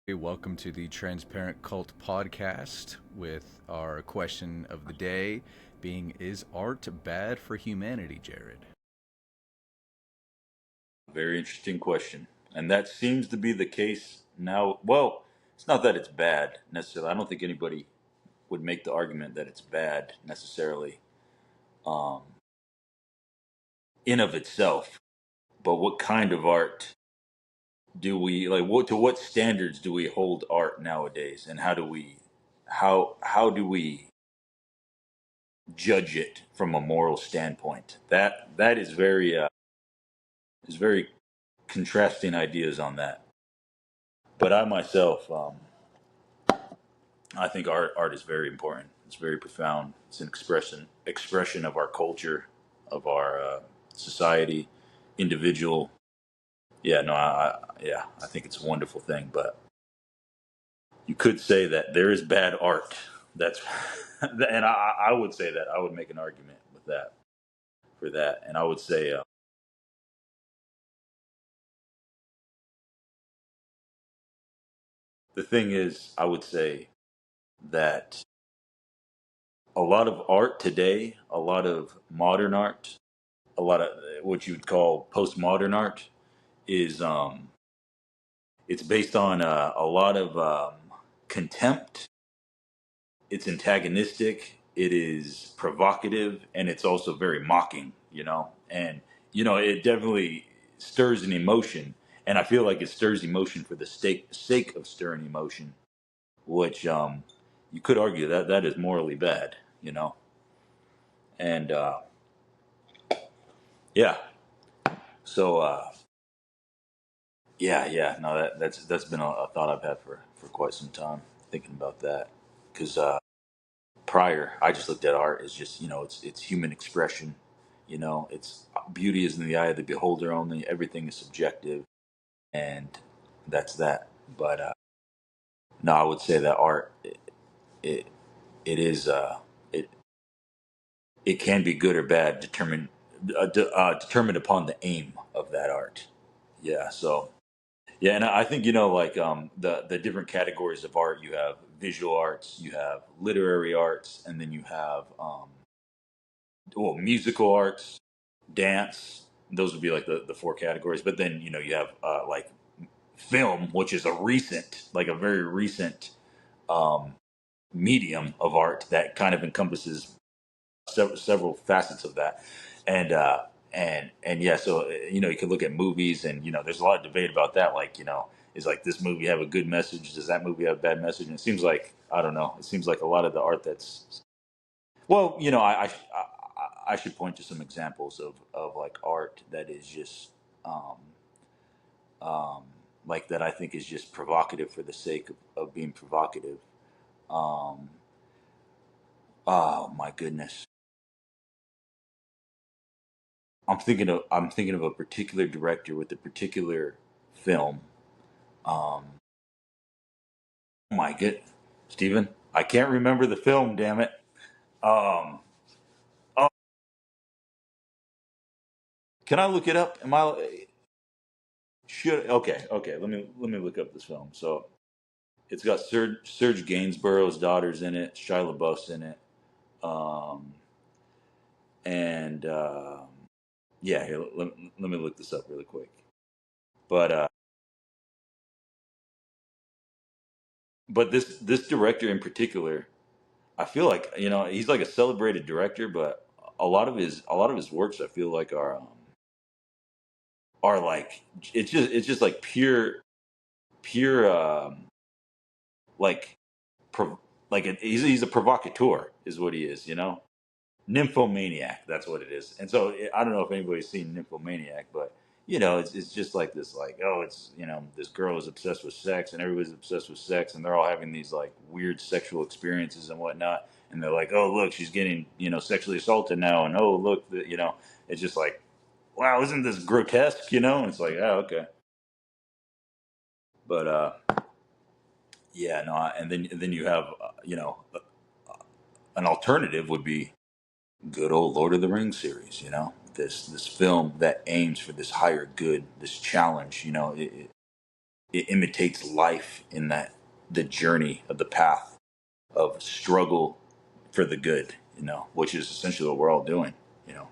Hey, welcome to the Transparent Cult podcast with our question of the day being: is art bad for humanity, Jared? Very interesting question. And that seems to be the case now. Well, it's not that it's bad necessarily. I don't think anybody would make the argument that it's bad necessarily um, in of itself. But what kind of art do we like? What to what standards do we hold art nowadays, and how do we judge it from a moral standpoint? That is very contrasting ideas on that. But I myself, I think art is very important. It's very profound. It's an expression of our culture, of our society, individual. Yeah, no, I think it's a wonderful thing. But you could say that there is bad art. That's and I would say that I would make an argument with that for that, and I would say the thing is, I would say that a lot of art today, a lot of modern art, a lot of what you would call postmodern art is it's based on a lot of contempt. It's antagonistic. It is provocative, and it's also very mocking. And it definitely stirs an emotion, and I feel like it stirs emotion for the sake of stirring emotion, which you could argue that that is morally bad. And yeah, so yeah, no, that's been a thought I've had for quite some time, thinking about that because. Prior, I just looked at art as just it's human expression. It's beauty is in the eye of the beholder. Only everything is subjective, and that's that. But no, I would say that art it it is it it can be good or bad, determined upon the aim of that art. Yeah. So yeah, and I think like the different categories of art. You have visual arts, you have literary arts, and then you have musical arts, dance. Those would be like the four categories. But then you have like film, which is a very recent um, medium of art that kind of encompasses several facets of that. And and yeah, so you can look at movies, and there's a lot of debate about that. Like is like this movie have a good message? Does that movie have a bad message? And it seems like I don't know. It seems like a lot of the art that's well, I should point to some examples of like art that is just um, um, like that I think is just provocative for the sake of being provocative. Um, oh my goodness, I'm thinking of a particular director with a particular film. Oh my good, Stephen, I can't remember the film. Damn it. Um, oh, can I look it up? Am I should okay. Let me look up this film. So it's got Serge Gainsborough's daughter's in it. Shia LaBeouf's in it. Um, and yeah, here, let me look this up really quick. But this director in particular, I feel like he's like a celebrated director, but a lot of his works I feel like are like it's just like pure like he's a provocateur is what he is. Nymphomaniac. That's what it is. And so I don't know if anybody's seen Nymphomaniac, but it's just like this, like it's this girl is obsessed with sex, and everybody's obsessed with sex, and they're all having these like weird sexual experiences and whatnot, and they're like, oh look, she's getting sexually assaulted now, and oh look, it's just like, wow, isn't this grotesque? And it's like, oh okay, but yeah, no, and then you have an alternative would be good old Lord of the Rings series. This film that aims for this higher good, this challenge. it imitates life in that the journey of the path of struggle for the good, which is essentially what we're all doing. You know,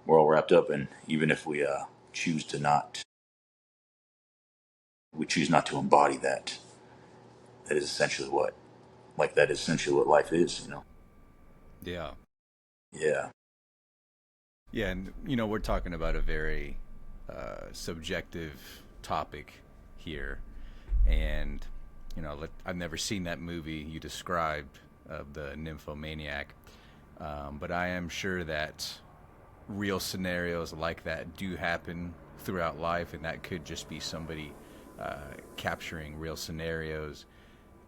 we're all wrapped up, and even if we choose to not, we choose not to embody that. That is essentially that is essentially what life is. Yeah. Yeah. Yeah, and we're talking about a very subjective topic here, and I've never seen that movie you described of the nymphomaniac, but I am sure that real scenarios like that do happen throughout life, and that could just be somebody capturing real scenarios.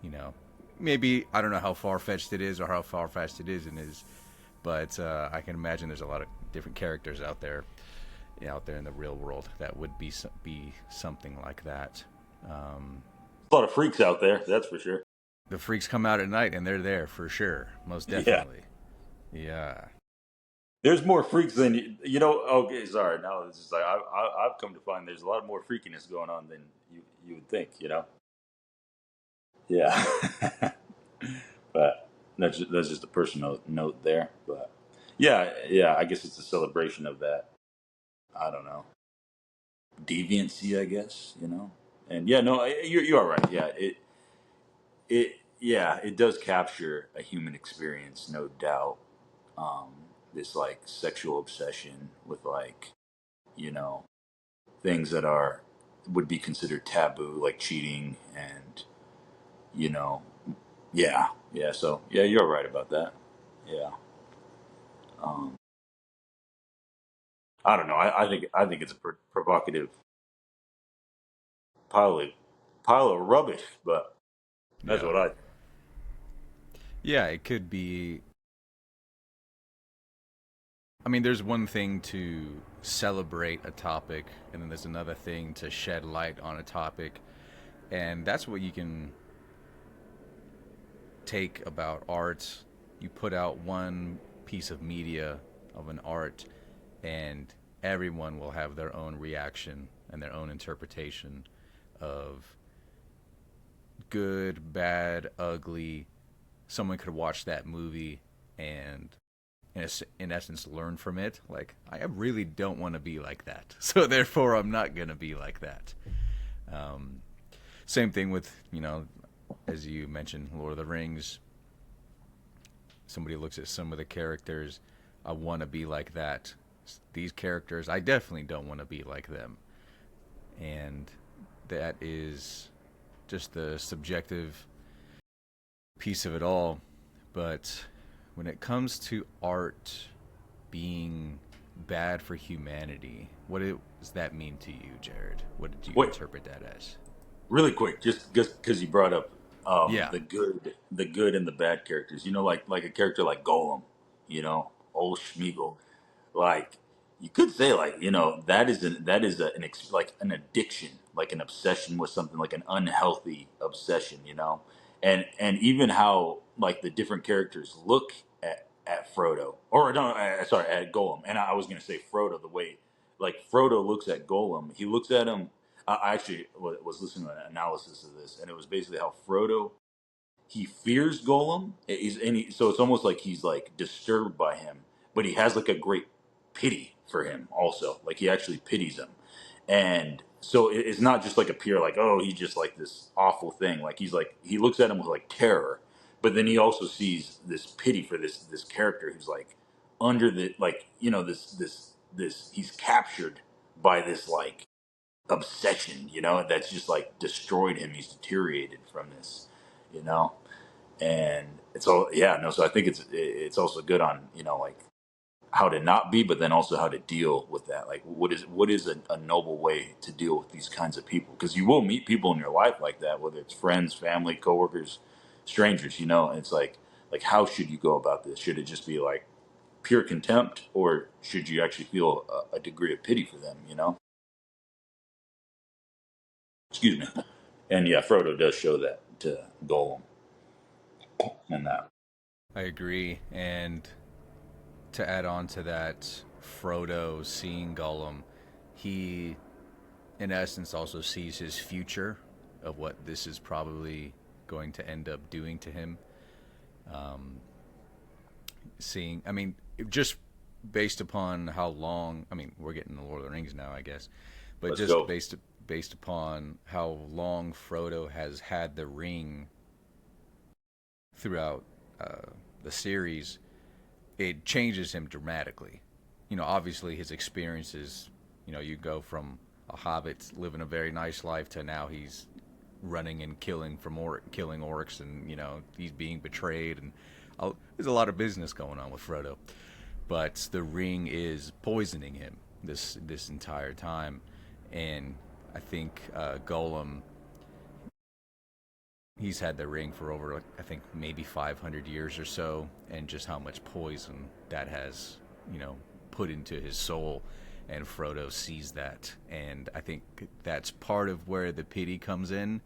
You know, maybe I don't know how far fetched it is or how far fetched it isn't, but I can imagine there's a lot of different characters out there in the real world that would be something like that. Um, A lot of freaks out there, that's for sure. the freaks come out at night, and they're there for sure, most Yeah. definitely. Yeah, There's more freaks than you know. Okay, sorry. Now it's just like I've come to find there's a lot more freakiness going on than you would think. Yeah. But that's just a personal note there. But yeah. I guess it's a celebration of that. I don't know, deviancy. I guess. And yeah, no, you are right. Yeah, it does capture a human experience, no doubt. Um, this like sexual obsession with you know things that are would be considered taboo, like cheating and you know, yeah. So yeah, you're right about that. Yeah. Um, I don't know. I think it's a provocative pile of pile of rubbish, but that's yeah, what I. yeah. It could be. I mean, there's one thing to celebrate a topic, and then there's another thing to shed light on a topic, and that's what you can take about art. You put out one piece of media of an art, and everyone will have their own reaction and their own interpretation of good, bad, ugly. Someone could watch that movie and, in essence, learn from it. Like, I really don't want to be like that, so therefore, I'm not gonna be like that. Um, Same thing with as you mentioned, Lord of the Rings. Somebody looks at some of the characters, I want to be like that. These characters, I definitely don't want to be like them. And that is just the subjective piece of it all. But when it comes to art being bad for humanity, does that mean to you, Jared? What did you Wait, interpret that as? really quick, just because you brought up Yeah, the good and the bad characters. Like a character like Golem. Old Schmeagol. Like you could say like an addiction, like an obsession with something, like an unhealthy obsession. And even how like the different characters look at Frodo, or no, sorry, at Golem. And I was gonna say Frodo, the way like Frodo looks at Golem, he looks at him. I actually was listening to an analysis of this, and it was basically how Frodo he fears Golem. So it's almost like he's like disturbed by him, but he has like a great pity for him also. Like he actually pities him, and so it's not just like a pure like he's just like this awful thing. Like he looks at him with like terror, but then he also sees this pity for this character who's like under the like this he's captured by this like obsession, that's just like destroyed him. He's deteriorated from this, you know and it's all yeah no so I think it's also good on like how to not be, but then also how to deal with that. Like what is a noble way to deal with these kinds of people, because you will meet people in your life like that, whether it's friends, family, coworkers, strangers. And it's like how should you go about this? Should it just be like pure contempt, or should you actually feel a degree of pity for them? Excuse me. And yeah, Frodo does show that to Golem and that. I agree. And to add on to that, Frodo seeing Gollum, he in essence, also sees his future of what this is probably going to end up doing to him. Um, Seeing, I mean, just based upon how long, I mean, we're getting the Lord of the Rings now, I guess, but Let's just go. based upon how long Frodo has had the ring throughout the series, it changes him dramatically. Obviously his experiences. You go from a hobbit living a very nice life to now he's running and killing orcs, and he's being betrayed, and there's a lot of business going on with Frodo. But the ring is poisoning him this entire time, and I think Gollum, he's had the ring for over, I think, maybe 500 years or so, and just how much poison that has, put into his soul. And Frodo sees that, and I think that's part of where the pity comes in.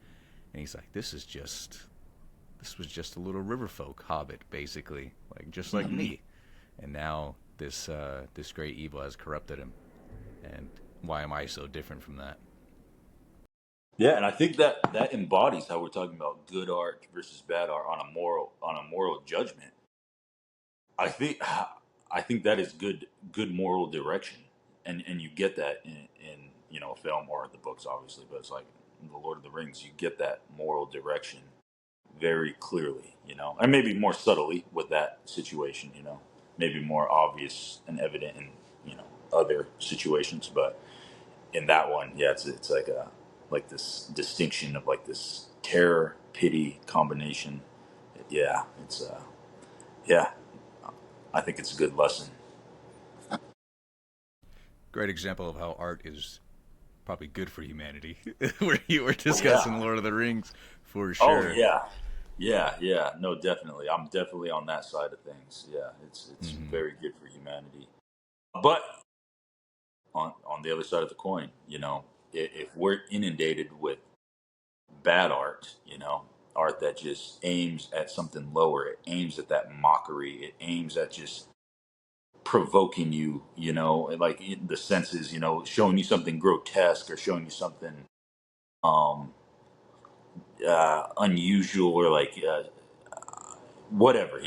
And he's like, this was just a little river folk hobbit, basically, like just like me. And now this great evil has corrupted him. And why am I so different from that? Yeah, and I think that embodies how we're talking about good art versus bad art on a moral judgment. I think I think that is good moral direction, and you get that in a film or the books, obviously, but it's like in the Lord of the Rings, you get that moral direction very clearly, and maybe more subtly with that situation, maybe more obvious and evident in other situations, but in that one, yeah, it's like this distinction of like this terror pity combination. Yeah, it's yeah, I think it's a good lesson. Great example of how art is probably good for humanity. Where you were Oh yeah. discussing Lord of the Rings, for Oh sure. yeah. Yeah, yeah. No, definitely. I'm definitely on that side of things. Yeah, it's Hmm. very good for humanity. But on the other side of the coin, if we're inundated with bad art, art that just aims at something lower, it aims at that mockery, it aims at just provoking you, like in the senses, showing you something grotesque or showing you something um unusual or like whatever,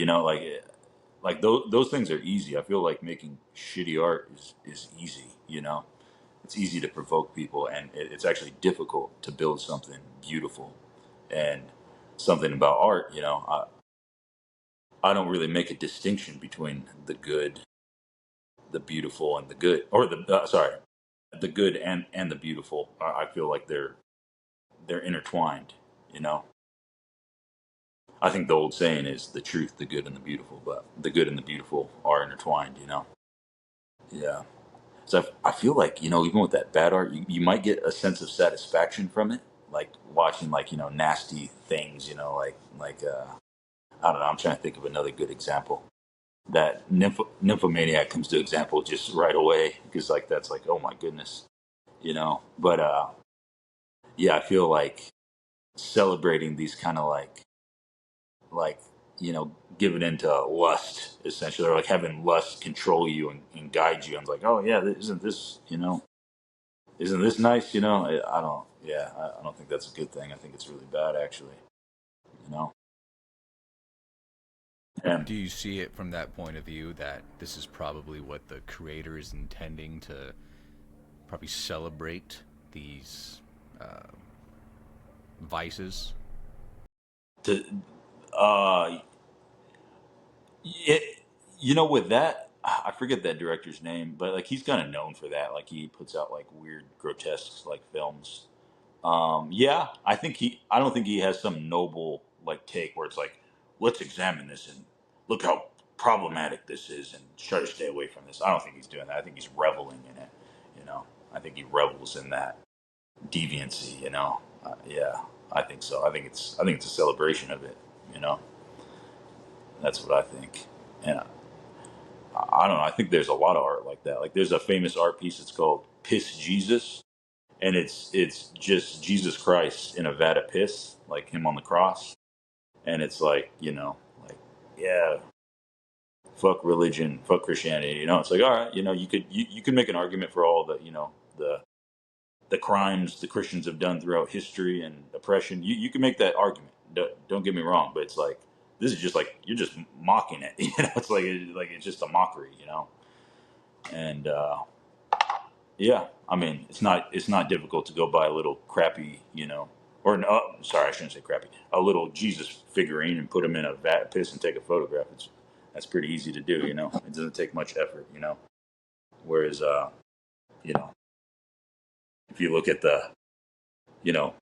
like those things are easy. I feel like making shitty art is easy. It's easy to provoke people, and it's actually difficult to build something beautiful. And something about art, I don't really make a distinction between the good, the beautiful, and the good, or the good and the beautiful. I feel like they're intertwined. You know, I think the old saying is the truth, the good, and the beautiful, but the good and the beautiful are intertwined. Yeah. So I feel like, even with that bad art, you might get a sense of satisfaction from it, like watching like, nasty things, I don't know, I'm trying to think of another good example. That nymphomaniac comes to example just right away because like that's like, oh my goodness, But yeah, I feel like celebrating these kind of like, giving into lust essentially, or like having lust control you and guide you. I'm like, oh yeah, isn't this nice? I don't. Yeah, I don't think that's a good thing. I think it's really bad, actually. You know. And Do you see it from that point of view that this is probably what the creator is intending to probably celebrate these uh, vices? to, uh, it, with that, I forget that director's name, but like he's kind of known for that. Like he puts out like weird, grotesque like films. Yeah, I don't think he has some noble like take where it's like, let's examine this and look how problematic this is and try to stay away from this. I don't think he's doing that. I think he's reveling in it. You know, I think he revels in that deviancy. Yeah, I think so. I think it's a celebration of it. You know, that's what I think. And I don't know. I think there's a lot of art like that. Like there's a famous art piece. It's called Piss Jesus, and it's just Jesus Christ in a vat of piss, like him on the cross, and it's like like yeah, fuck religion, fuck Christianity. It's like all right, you could make an argument for all the the the crimes the Christians have done throughout history and oppression. You can make that argument. Don't get me wrong, but it's like this is just like you're just mocking it. It's like it's just a mockery, And yeah, I mean, it's not difficult to go buy a little crappy, or no, sorry, I shouldn't say crappy, a little Jesus figurine and put him in a vat of piss and take a photograph. That's pretty easy to do. It doesn't take much effort. Whereas, you know, if you look at the, you know,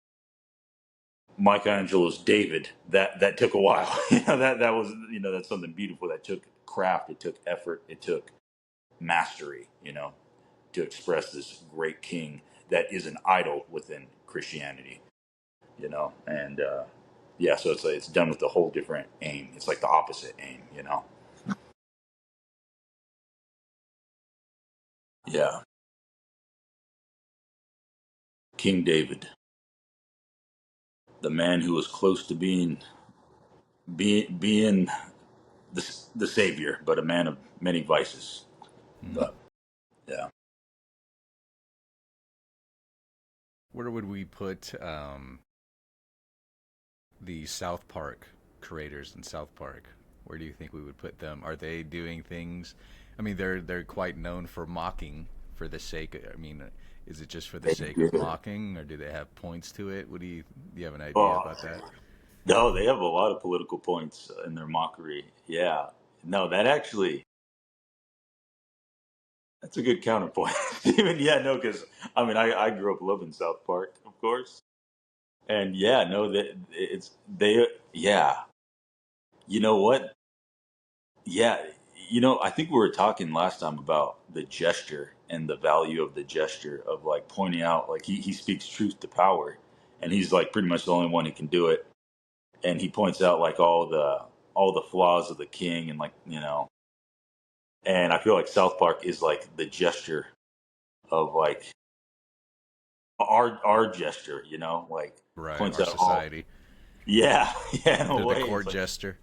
Michelangelo's David, that took a while. That was, that's something beautiful that took craft, it took effort, it took mastery, to express this great king that is an idol within Christianity, and yeah, so it's done with a whole different aim. It's like the opposite aim. Yeah, King David, the man who was close to being the savior, but a man of many vices. Hmm. But yeah, Where would we put the South Park creators in South Park? Where do you think we would put them? Are they doing things? I mean, they're quite known for mocking for the sake. I mean, is it just for the they sake of did. mocking, or do they have points to it? Do you have an idea Oh about that? no, they have a lot of political points in their mockery. Yeah, no, that's a good counterpoint, Stephen. Yeah, no, because I mean, I grew up loving South Park, of course, and yeah, no, that it's they. Yeah, you know what? Yeah, I think we were talking last time about the gesture and the value of the gesture of like pointing out, like he speaks truth to power, and he's like pretty much the only one who can do it, and he points out like all the flaws of the king, and like and I feel like South Park is like the gesture of like our gesture, like Right, points our out all. society. Yeah, yeah, in a They're the way, it's court like jester.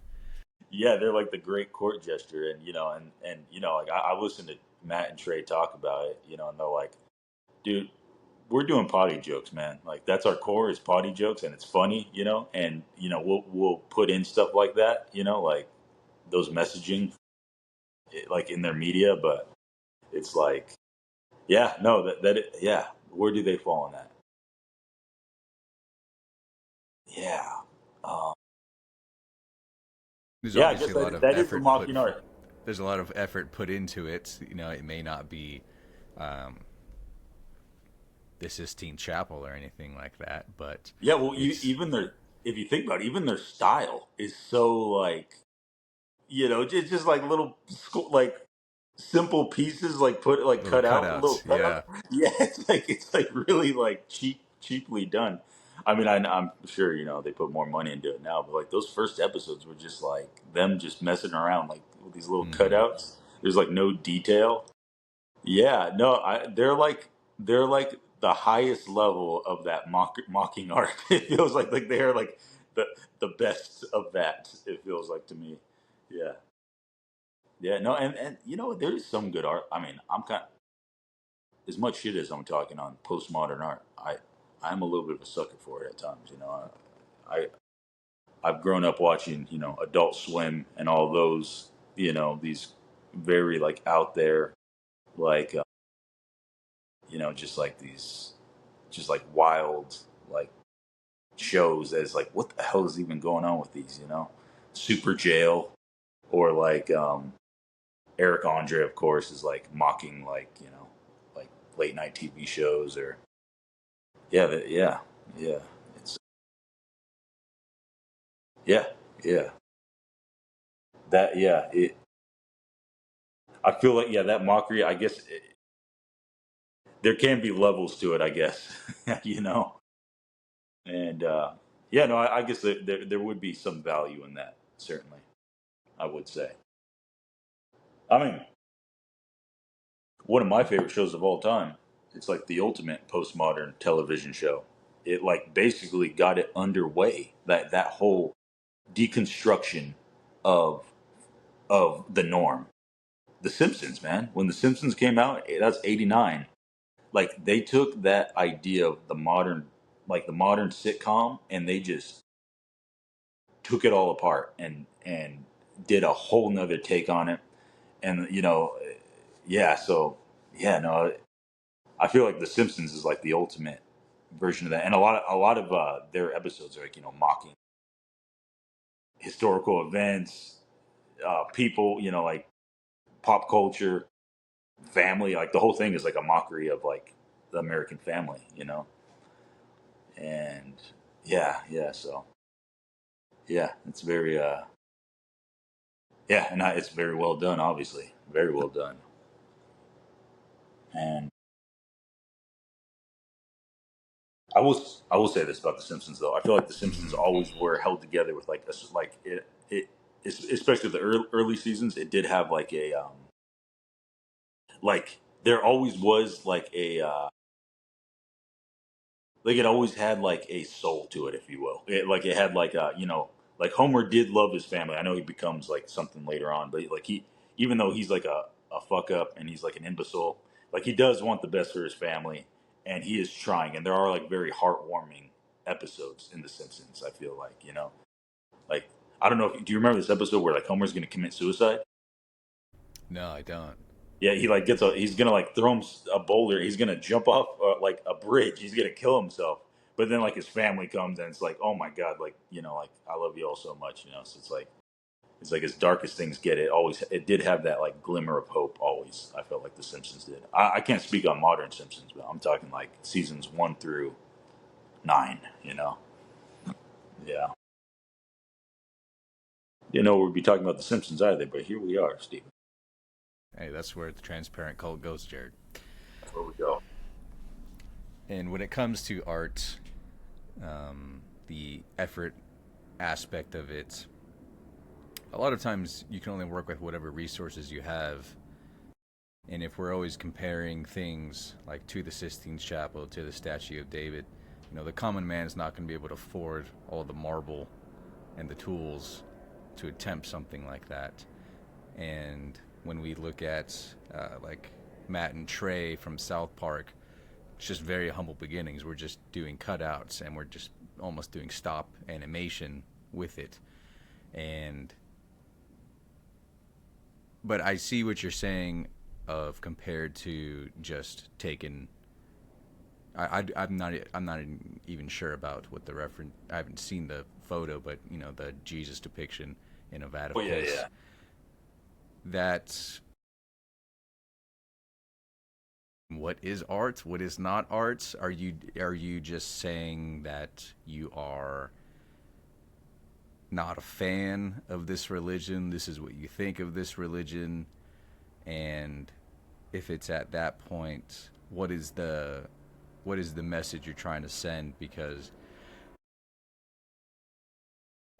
yeah, they're like the great court gesture, and like I listen to Matt and Trey talk about it, and they're like, dude, we're doing potty jokes, man. Like that's our core is potty jokes, and it's funny, and we'll put in stuff like that, like those messaging, like in their media, but it's like, yeah, no, yeah, where do they fall in that? Yeah. Um, There's Yeah, I obviously guess a lot that of that is the effort mocking art. there's a lot of effort put into it. It may not be um, the Sistine Chapel or anything like that, but Yeah, well, it's even their if you think about it, even their style is so like just like little like simple pieces like put like little cut out little cutouts. cutouts. Yeah. Yeah, it's like really like cheaply done. I mean, I'm sure they put more money into it now, but like those first episodes were just like them just messing around like with these little Hmm. cutouts. There's like no detail. Yeah, no, they're like the highest level of that mocking art. It feels like they're like the the best of that. It feels like to me. Yeah, yeah, no, and there is some good art. I mean, I'm kind as much shit as I'm talking on postmodern art. I'm a little bit of a sucker for it at times. I I've grown up watching Adult Swim and all those these very like out there like just like these just like wild like shows as like what the hell is even going on with these super jail or like Eric Andre of course is like mocking like like late night TV shows or yeah it's yeah yeah that yeah it I feel like yeah that mockery I guess there can be levels to it I guess and yeah no I guess there would be some value in that certainly I would say I mean one of my favorite shows of all time. It's like the ultimate postmodern television show. It like basically got it underway. That whole deconstruction of the norm. The Simpsons, man. When The Simpsons came out, that's '89. like they took that idea of the modern sitcom, and they just took it all apart and did a whole nother take on it. And yeah, so yeah, no, I feel like The Simpsons is like the ultimate version of that, and a lot of their episodes are like mocking historical events, people, like pop culture, family. Like the whole thing is like a mockery of like the American family, and yeah. So yeah, it's very yeah, and it's very well done. Obviously, very well done. And I will say this about The Simpsons though. I feel like The Simpsons Hmm. always were held together with like especially the early seasons. It did have like a like there always was like a like it always had like a soul to it, if you will. Like it had like like Homer did love his family. I know he becomes like something later on, but like even though he's like a fuck up and he's like an imbecile, like he does want the best for his family, and he is trying. And there are like very heartwarming episodes in The Simpsons. I feel like like I don't know if do you remember this episode where like Homer's going to commit suicide? No, I don't. Yeah, he like he's gonna like throw him a boulder. He's gonna jump off like a bridge. He's gonna kill himself. But then like his family comes and it's like, oh my god, like like I love you all so much, So it's like as dark as things get, it did have that like glimmer of hope. Always, I felt like The Simpsons did. I can't speak on modern Simpsons, but I'm talking like seasons 1 through 9. Yeah, didn't know we'd be talking about The Simpsons either, but here we are, Steve. Hey, that's where the transparent cult goes, Jared. That's where we go. And when it comes to art, the effort aspect of it, a lot of times you can only work with whatever resources you have. And if we're always comparing things like to the Sistine Chapel, to the Statue of David, the common man is not going to be able to afford all the marble and the tools to attempt something like that. And when we look at like Matt and Trey from South Park, it's just very humble beginnings. We're just doing cutouts and we're just almost doing stop animation with it. And but I see what you're saying of compared to just taking. I'm not even sure about what the reference. I haven't seen the photo, but the Jesus depiction in a vat Oh of yeah, piss. yeah. That's what is art. What is not art? Are you just saying that you are not a fan of this religion? This is what you think of this religion, and if it's at that point, what is the message you're trying to send? Because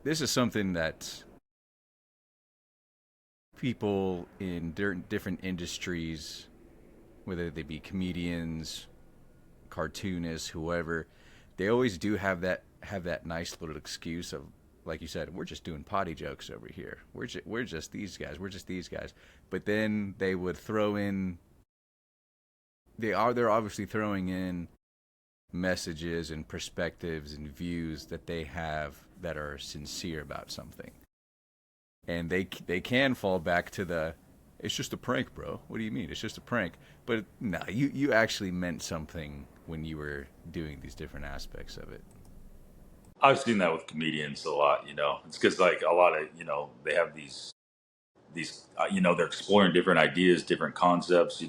this is something that people in different industries, whether they be comedians, cartoonists, whoever, they always do have that nice little excuse of, like you said, we're just doing potty jokes over here. We're just these guys. We're just these guys. But then they would throw in. They're obviously throwing in messages and perspectives and views that they have that are sincere about something, and they can fall back to the it's just a prank, bro. What do you mean? It's just a prank. But no, you actually meant something when you were doing these different aspects of it. I've seen that with comedians a lot. It's because like a lot of they have these they're exploring different ideas, different concepts.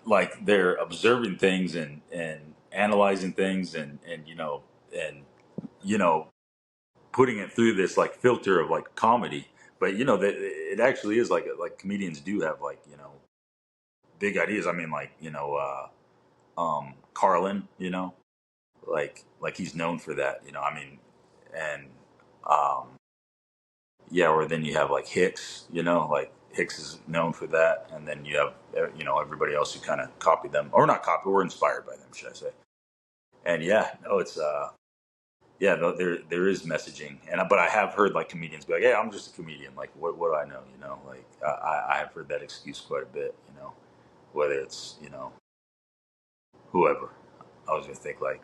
Like they're observing things and analyzing things and you know putting it through this like filter of like comedy. But that it actually is like comedians do have like big ideas. I mean like Carlin, like he's known for that. I mean, and um, yeah, or then you have like Hicks, like Hicks is known for that, and then you have everybody else who kind of copy them or not copy or inspired by them, should I say? And yeah, no, it's yeah, no, there is messaging, but I have heard like comedians be like, "Yeah, I'm just a comedian. Like, what do I know?" You know, like I have heard that excuse quite a bit. You know, whether it's whoever. I was gonna think like,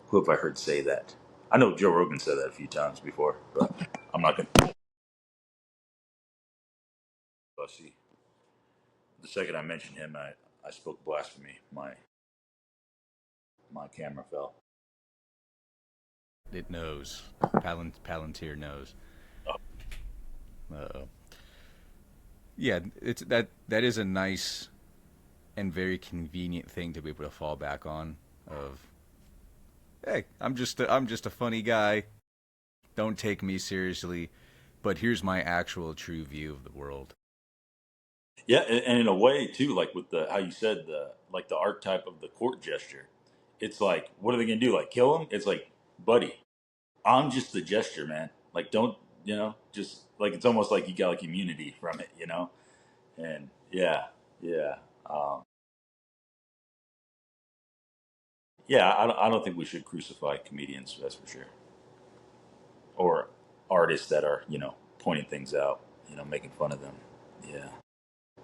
who have I heard say that? I know Joe Rogan said that a few times before, but I'm not gonna. See, the second I mentioned him, I spoke blasphemy. My camera fell. It knows. Palantir knows. Uh, yeah, it's that is a nice and very convenient thing to be able to fall back on. Of hey, I'm just a funny guy. Don't take me seriously, but here's my actual true view of the world. Yeah, and in a way too, like with the how you said the archetype of the court gesture, it's like, what are they gonna do? Like kill him? It's like, buddy, I'm just the gesture, man. Like, don't just like it's almost like you got like immunity from it, And yeah, yeah, um, yeah. I don't think we should crucify comedians. That's for sure, or artists that are pointing things out, making fun of them. Yeah,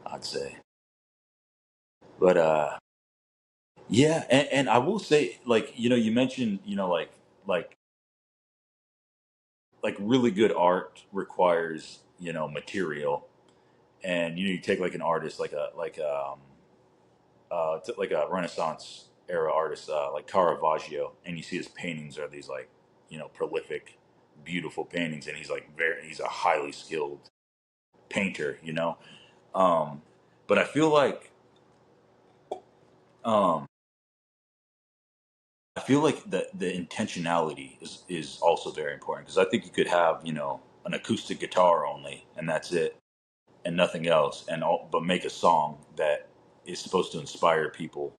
I'd say, but yeah, and I will say, like, you mentioned, like like really good art requires, material, and you take like an artist, like a Renaissance era artist, like Caravaggio, and you see his paintings are these like, prolific, beautiful paintings, and he's a highly skilled painter, um, but um, I feel like the intentionality is also very important, because I think you could have an acoustic guitar only, and that's it, and nothing else, but make a song that is supposed to inspire people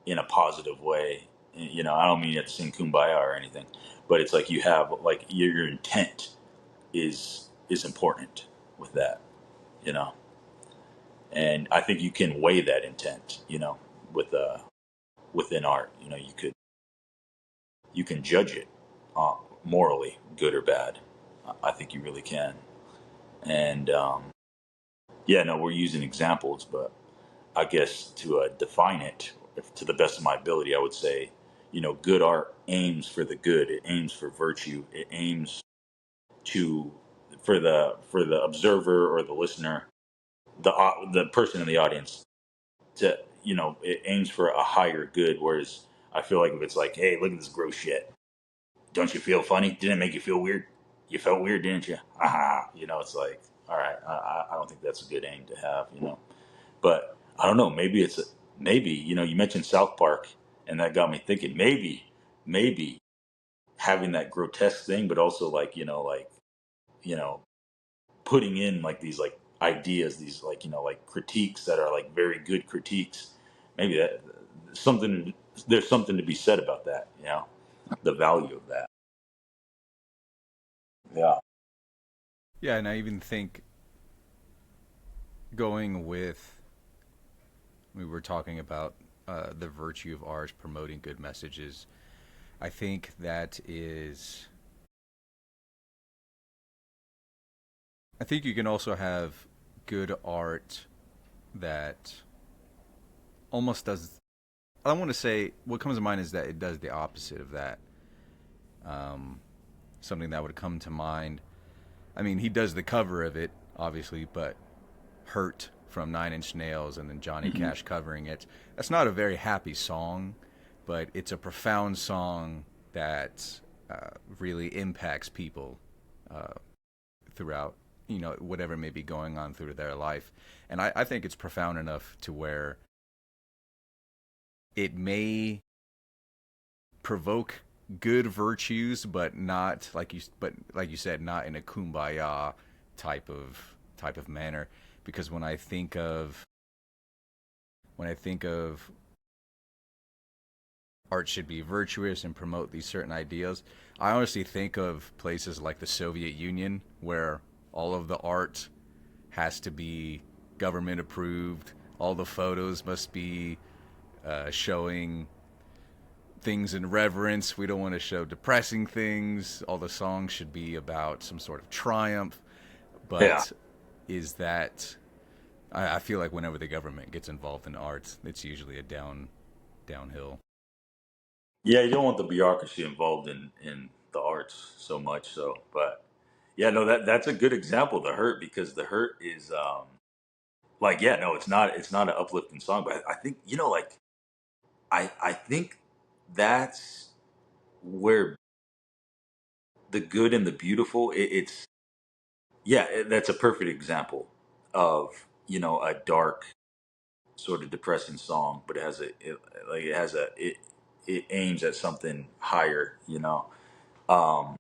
in a positive way. I don't mean you have to sing "Kumbaya" or anything, but it's like you have like your intent is important with that, you know, and I think you can weigh that intent, with within art. You can judge it uh, morally, good or bad. I think you really can. And yeah, no, we're using examples, but I guess to define it, if, to the best of my ability, I would say, good art aims for the good. It aims for virtue. It aims to for the observer or the listener, the person in the audience, to it aims for a higher good. Whereas I feel like if it's like, hey, look at this gross shit, don't you feel funny? Didn't it make you feel weird? You felt weird, didn't you? Aha. It's like, all right, I don't think that's a good aim to have, But I don't know. Maybe you mentioned South Park, and that got me thinking. Maybe having that grotesque thing, but also like you know putting in like these like ideas, these like like critiques that are like very good critiques. Maybe that something there's something to be said about that. The value of that. Yeah. Yeah, and I even think going with we were talking about the virtue of art promoting good messages. I think that is. I think you can also have good art that almost does. I want to say what comes to mind is that it does the opposite of that. Um, Something that would come to mind. I mean, he does the cover of it, obviously, but Hurt from Nine Inch Nails and then Johnny Hmm. Cash covering it. That's not a very happy song, but it's a profound song that really impacts people uh, throughout, whatever may be going on through their life. And I think it's profound enough to where it may provoke good virtues, but not like you said, not in a kumbaya type of manner. Because when I think of art should be virtuous and promote these certain ideals, I honestly think of places like the Soviet Union where all of the art has to be government approved. All the photos must be showing things in reverence. We don't want to show depressing things. All the songs should be about some sort of triumph. Yeah. But is that? I feel like whenever the government gets involved in arts, it's usually a downhill. Yeah, you don't want the bureaucracy involved in the arts so much. So, but yeah, no, that's a good example. The Hurt, because the Hurt is like, yeah, no, it's not an uplifting song, but I think like I think that's where the good and the beautiful. It's yeah, that's a perfect example of a dark sort of depressing song, but it has it aims at something higher. Um,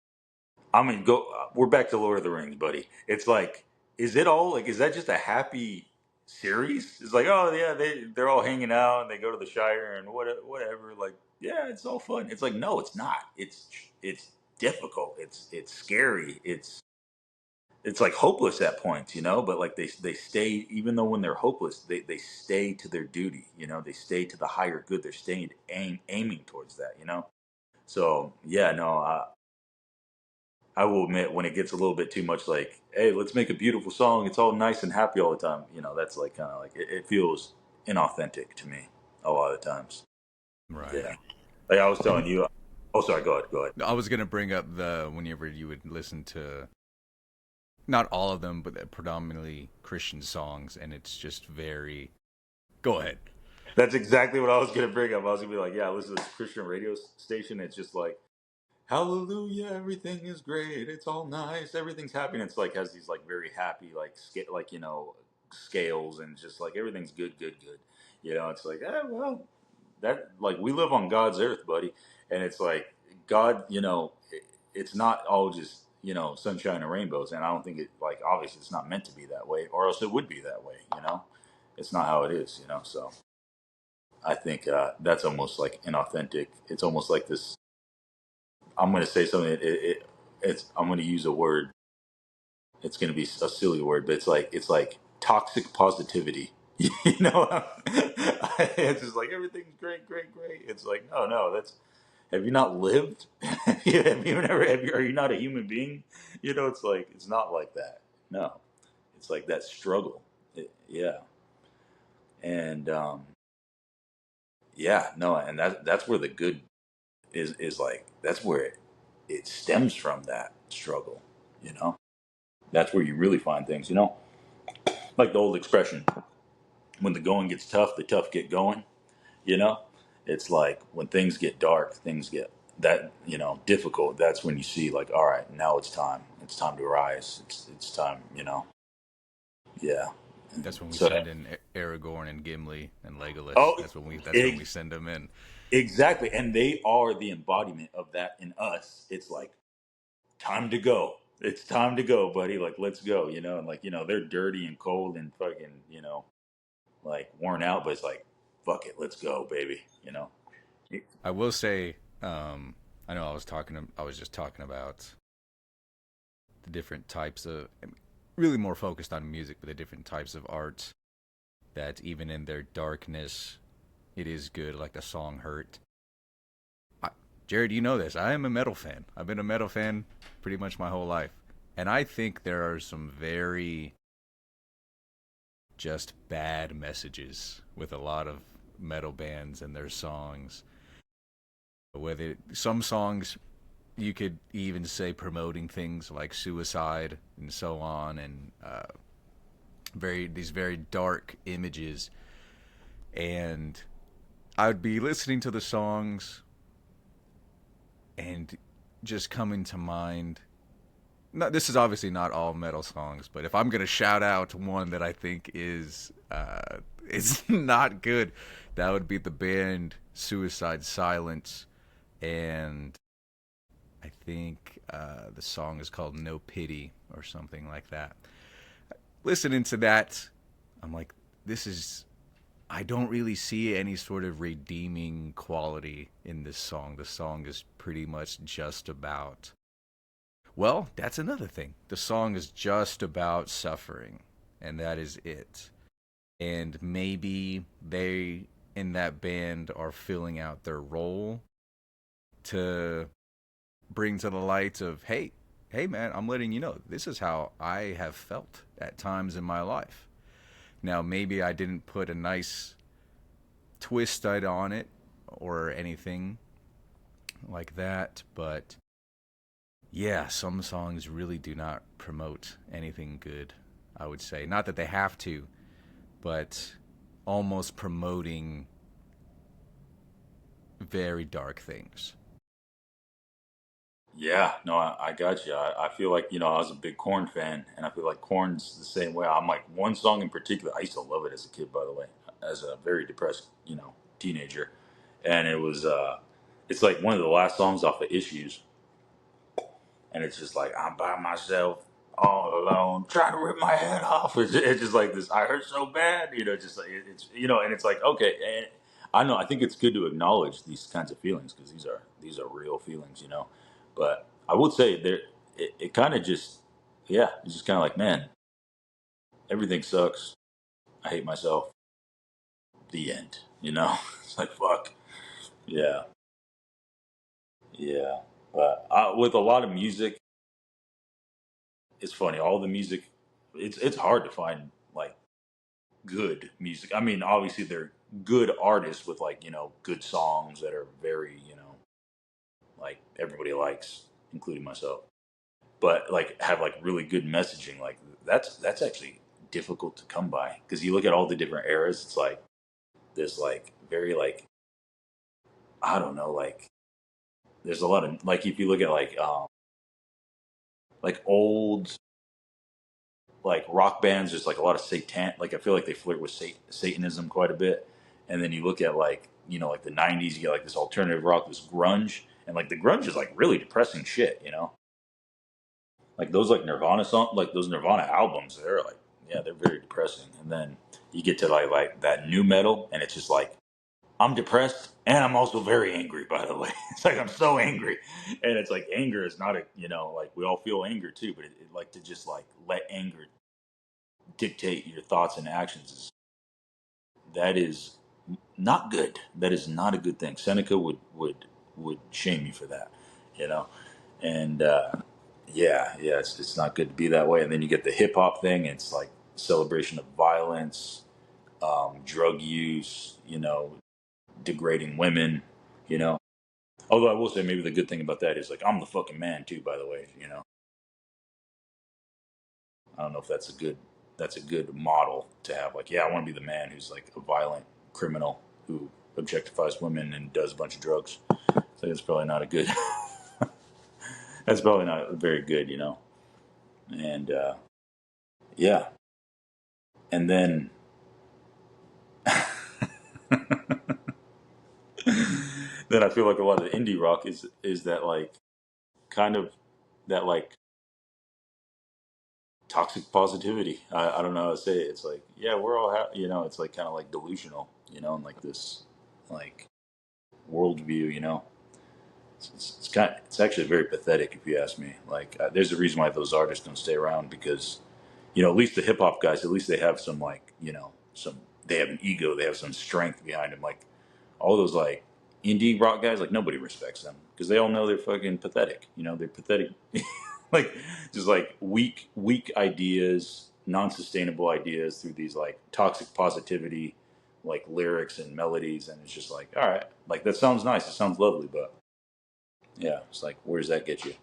I mean, go. We're back to Lord of the Rings, buddy. It's like, is it all like? Is that just a happy series? It's like, oh yeah, they're all hanging out and they go to the Shire and whatever. Like, yeah, it's all fun. It's like, no, it's not. It's difficult. It's scary. It's like hopeless at points, But like they stay, even though when they're hopeless, they stay to their duty. They stay to the higher good. They're staying aiming towards that. So yeah, no, I will admit when it gets a little bit too much, like, hey, let's make a beautiful song. It's all nice and happy all the time. That's like kind of like it feels inauthentic to me a lot of times. Right. Yeah, like I was And telling you. Oh, sorry. Go ahead. Go ahead. I was gonna bring up the whenever you would listen to not all of them, but predominantly Christian songs, and it's just very. Go ahead. That's exactly what I was gonna bring up. I was gonna be like, yeah, I listen to this Christian radio station. It's just like, hallelujah, everything is great. It's all nice. Everything's happy. And it's like has these like very happy like scales and just like everything's good, good, good. It's like, well, that like we live on God's earth, buddy. And it's like God, it's not all just sunshine and rainbows. And I don't think it like obviously it's not meant to be that way, or else it would be that way. It's not how it is. So I think that's almost like inauthentic. It's almost like this. I'm going to say something. It's. I'm going to use a word. It's going to be a silly word, but it's like toxic positivity. you know, it's just like everything's great, great, great. It's like no, no. That's have you not lived? have you never? Are you not a human being? It's like it's not like that. No, it's like that struggle. Yeah, and yeah, no, and that's where the good is like that's where it stems from that struggle. You know, that's where you really find things. Like the old expression, when the going gets tough, the tough get going. You know, it's like when things get dark, things get that difficult. That's when you see like, all right, now it's time. It's time to rise. It's time. Yeah. That's when we So send in Aragorn and Gimli and Legolas. oh, That's when we send them in. exactly, and they are the embodiment of that in us. It's like time to go. It's time to go, buddy. Like, let's go, and like, they're dirty and cold and fucking, like worn out, but it's like, fuck it, let's go, baby. I will say, I know I was just talking about the different types of, really more focused on music, but the different types of art that even in their darkness, it is good. Like the song "Hurt." Jared, you know this. I am a metal fan. I've been a metal fan pretty much my whole life, and I think there are some very just bad messages with a lot of metal bands and their songs. Whether some songs you could even say promoting things like suicide and so on, and very dark images. And I would be listening to the songs and just coming to mind. No, this is obviously not all metal songs, but if I'm gonna shout out one that I think is not good, that would be the band Suicide Silence, and I think the song is called "No Pity" or something like that. Listening to that, I'm like, this is. I don't really see any sort of redeeming quality in this song. The song is pretty much just about. Well, that's another thing. The song is just about suffering, and that is it. And maybe they in that band are filling out their role, to bring to the light of, hey man, I'm letting you know this is how I have felt at times in my life. Now maybe I didn't put a nice twist on it or anything like that, but yeah, some songs really do not promote anything good, I would say. Not that they have to, but almost promoting very dark things. Yeah, no, I got you. I feel like, I was a big Corn fan, and I feel like Corn's the same way. I'm like, one song in particular, I used to love it as a kid, by the way, as a very depressed, teenager. And it's like one of the last songs off of Issues. And it's just like, I'm by myself, all alone, trying to rip my head off. It's just like this, I hurt so bad, just like, and it's like, okay. And I know, I think it's good to acknowledge these kinds of feelings because these are real feelings, But I would say it kind of just, yeah, it's just kind of like, man, everything sucks. I hate myself. The end. It's like, fuck. Yeah, yeah. But with a lot of music, it's funny. All the music, it's hard to find like good music. I mean, obviously they're good artists with like good songs that are very like everybody likes, including myself. But like have like really good messaging. Like that's actually difficult to come by because you look at all the different eras. It's like there's like very like I don't know like there's a lot of like if you look at like old like rock bands, there's like a lot of satan. Like I feel like they flirt with Satanism quite a bit. And then you look at like like the '90s, you get like this alternative rock, this grunge, and like the grunge is like really depressing shit. Like those like Nirvana song, like those Nirvana albums, they're like yeah, they're very depressing. And then you get to like that new metal, and it's just like I'm depressed and I'm also very angry. By the way, it's like I'm so angry, and it's like anger is not a like we all feel anger too, but it like to just like let anger dictate your thoughts and actions that is not good. That is not a good thing. Seneca would shame you for that, you know. And yeah, it's not good to be that way. And then you get the hip hop thing. It's like celebration of violence, drug use, degrading women, you know. Although I will say maybe the good thing about that is like I'm the fucking man too. By the way. I don't know if that's a good model to have. Like, yeah, I want to be the man who's like a violent criminal who objectifies women and does a bunch of drugs. So it's probably not a good. That's probably not very good. And yeah, and then then I feel like a lot of the indie rock is that like kind of that like toxic positivity. I don't know how to say it. It's like yeah, we're all it's like kind of like delusional, and like this like worldview. It's actually very pathetic if you ask me. Like, there's a reason why those artists don't stay around because, at least the hip hop guys, at least they have some like, they have an ego, they have some strength behind them. Like all those like indie rock guys, like nobody respects them because they all know they're fucking pathetic. They're pathetic, like just like weak ideas, non-sustainable ideas through these like toxic positivity, like lyrics and melodies, and it's just like, all right, like that sounds nice, it sounds lovely, but yeah, it's like, where does that get you?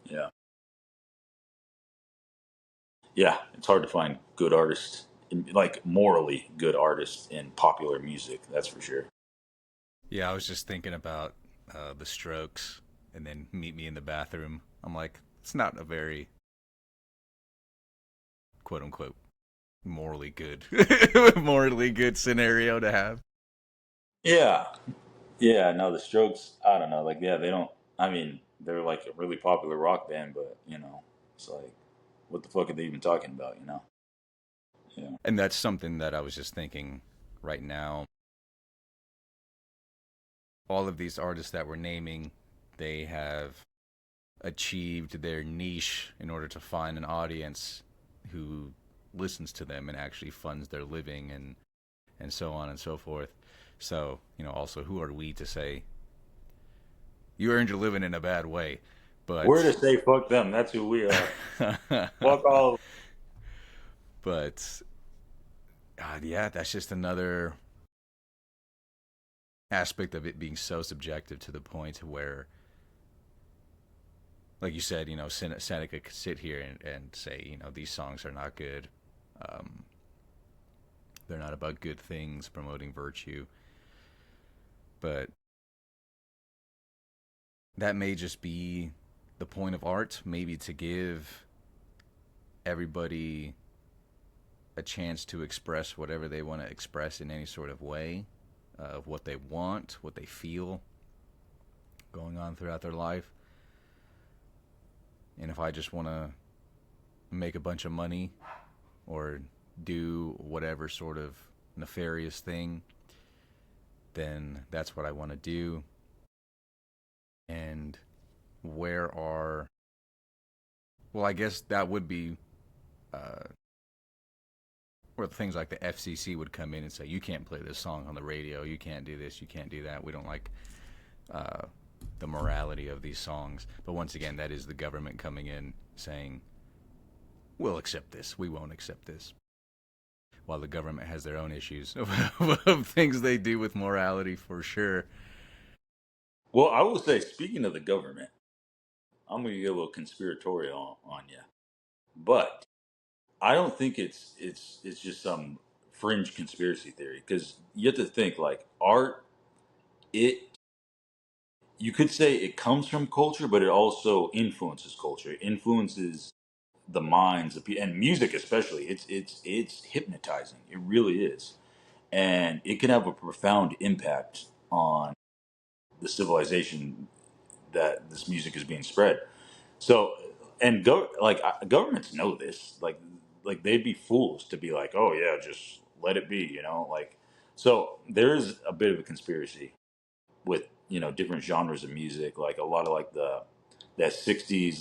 Yeah. Yeah, it's hard to find good artists, like morally good artists in popular music, that's for sure. Yeah, I was just thinking about the Strokes and then Meet Me in the Bathroom. I'm like, it's not a very quote unquote morally good morally good scenario to have. Yeah. Yeah, no, the Strokes, I don't know. Like, yeah, they don't, I mean, they're like a really popular rock band, but, it's like, what the fuck are they even talking about? Yeah. And that's something that I was just thinking right now. All of these artists that we're naming, they have achieved their niche in order to find an audience who listens to them and actually funds their living and so on and so forth. So, also who are we to say You earned your living in a bad way, We're to but say fuck them. That's who we are. Fuck all. but yeah, that's just another aspect of it being so subjective to the point where, like you said, Seneca could sit here and say, these songs are not good. Um, they're not about good things, promoting virtue. But that may just be the point of art, maybe to give everybody a chance to express whatever they want to express in any sort of way, of what they want, what they feel going on throughout their life. And if I just want to make a bunch of money or do whatever sort of nefarious thing, then that's what I want to do. And where are, well, I guess that would be uh, where things like the FCC would come in and say, you can't play this song on the radio, you can't do this, you can't do that. We don't like uh, the morality of these songs. But once again, that is the government coming in saying, we'll accept this, we won't accept this. While the government has their own issues of things they do with morality, for sure. Well, I will say, speaking of the government, I'm going to get a little conspiratorial on you, but I don't think it's just some fringe conspiracy theory because you have to think like art. It you could say it comes from culture, but it also influences culture. It influences the minds of people and music, especially. It's hypnotizing. It really is, and it can have a profound impact on the civilization that this music is being spread. So, and governments know this. Like they'd be fools to be like, oh yeah, just let it be. Like so. There's a bit of a conspiracy with different genres of music. Like a lot of like that '60s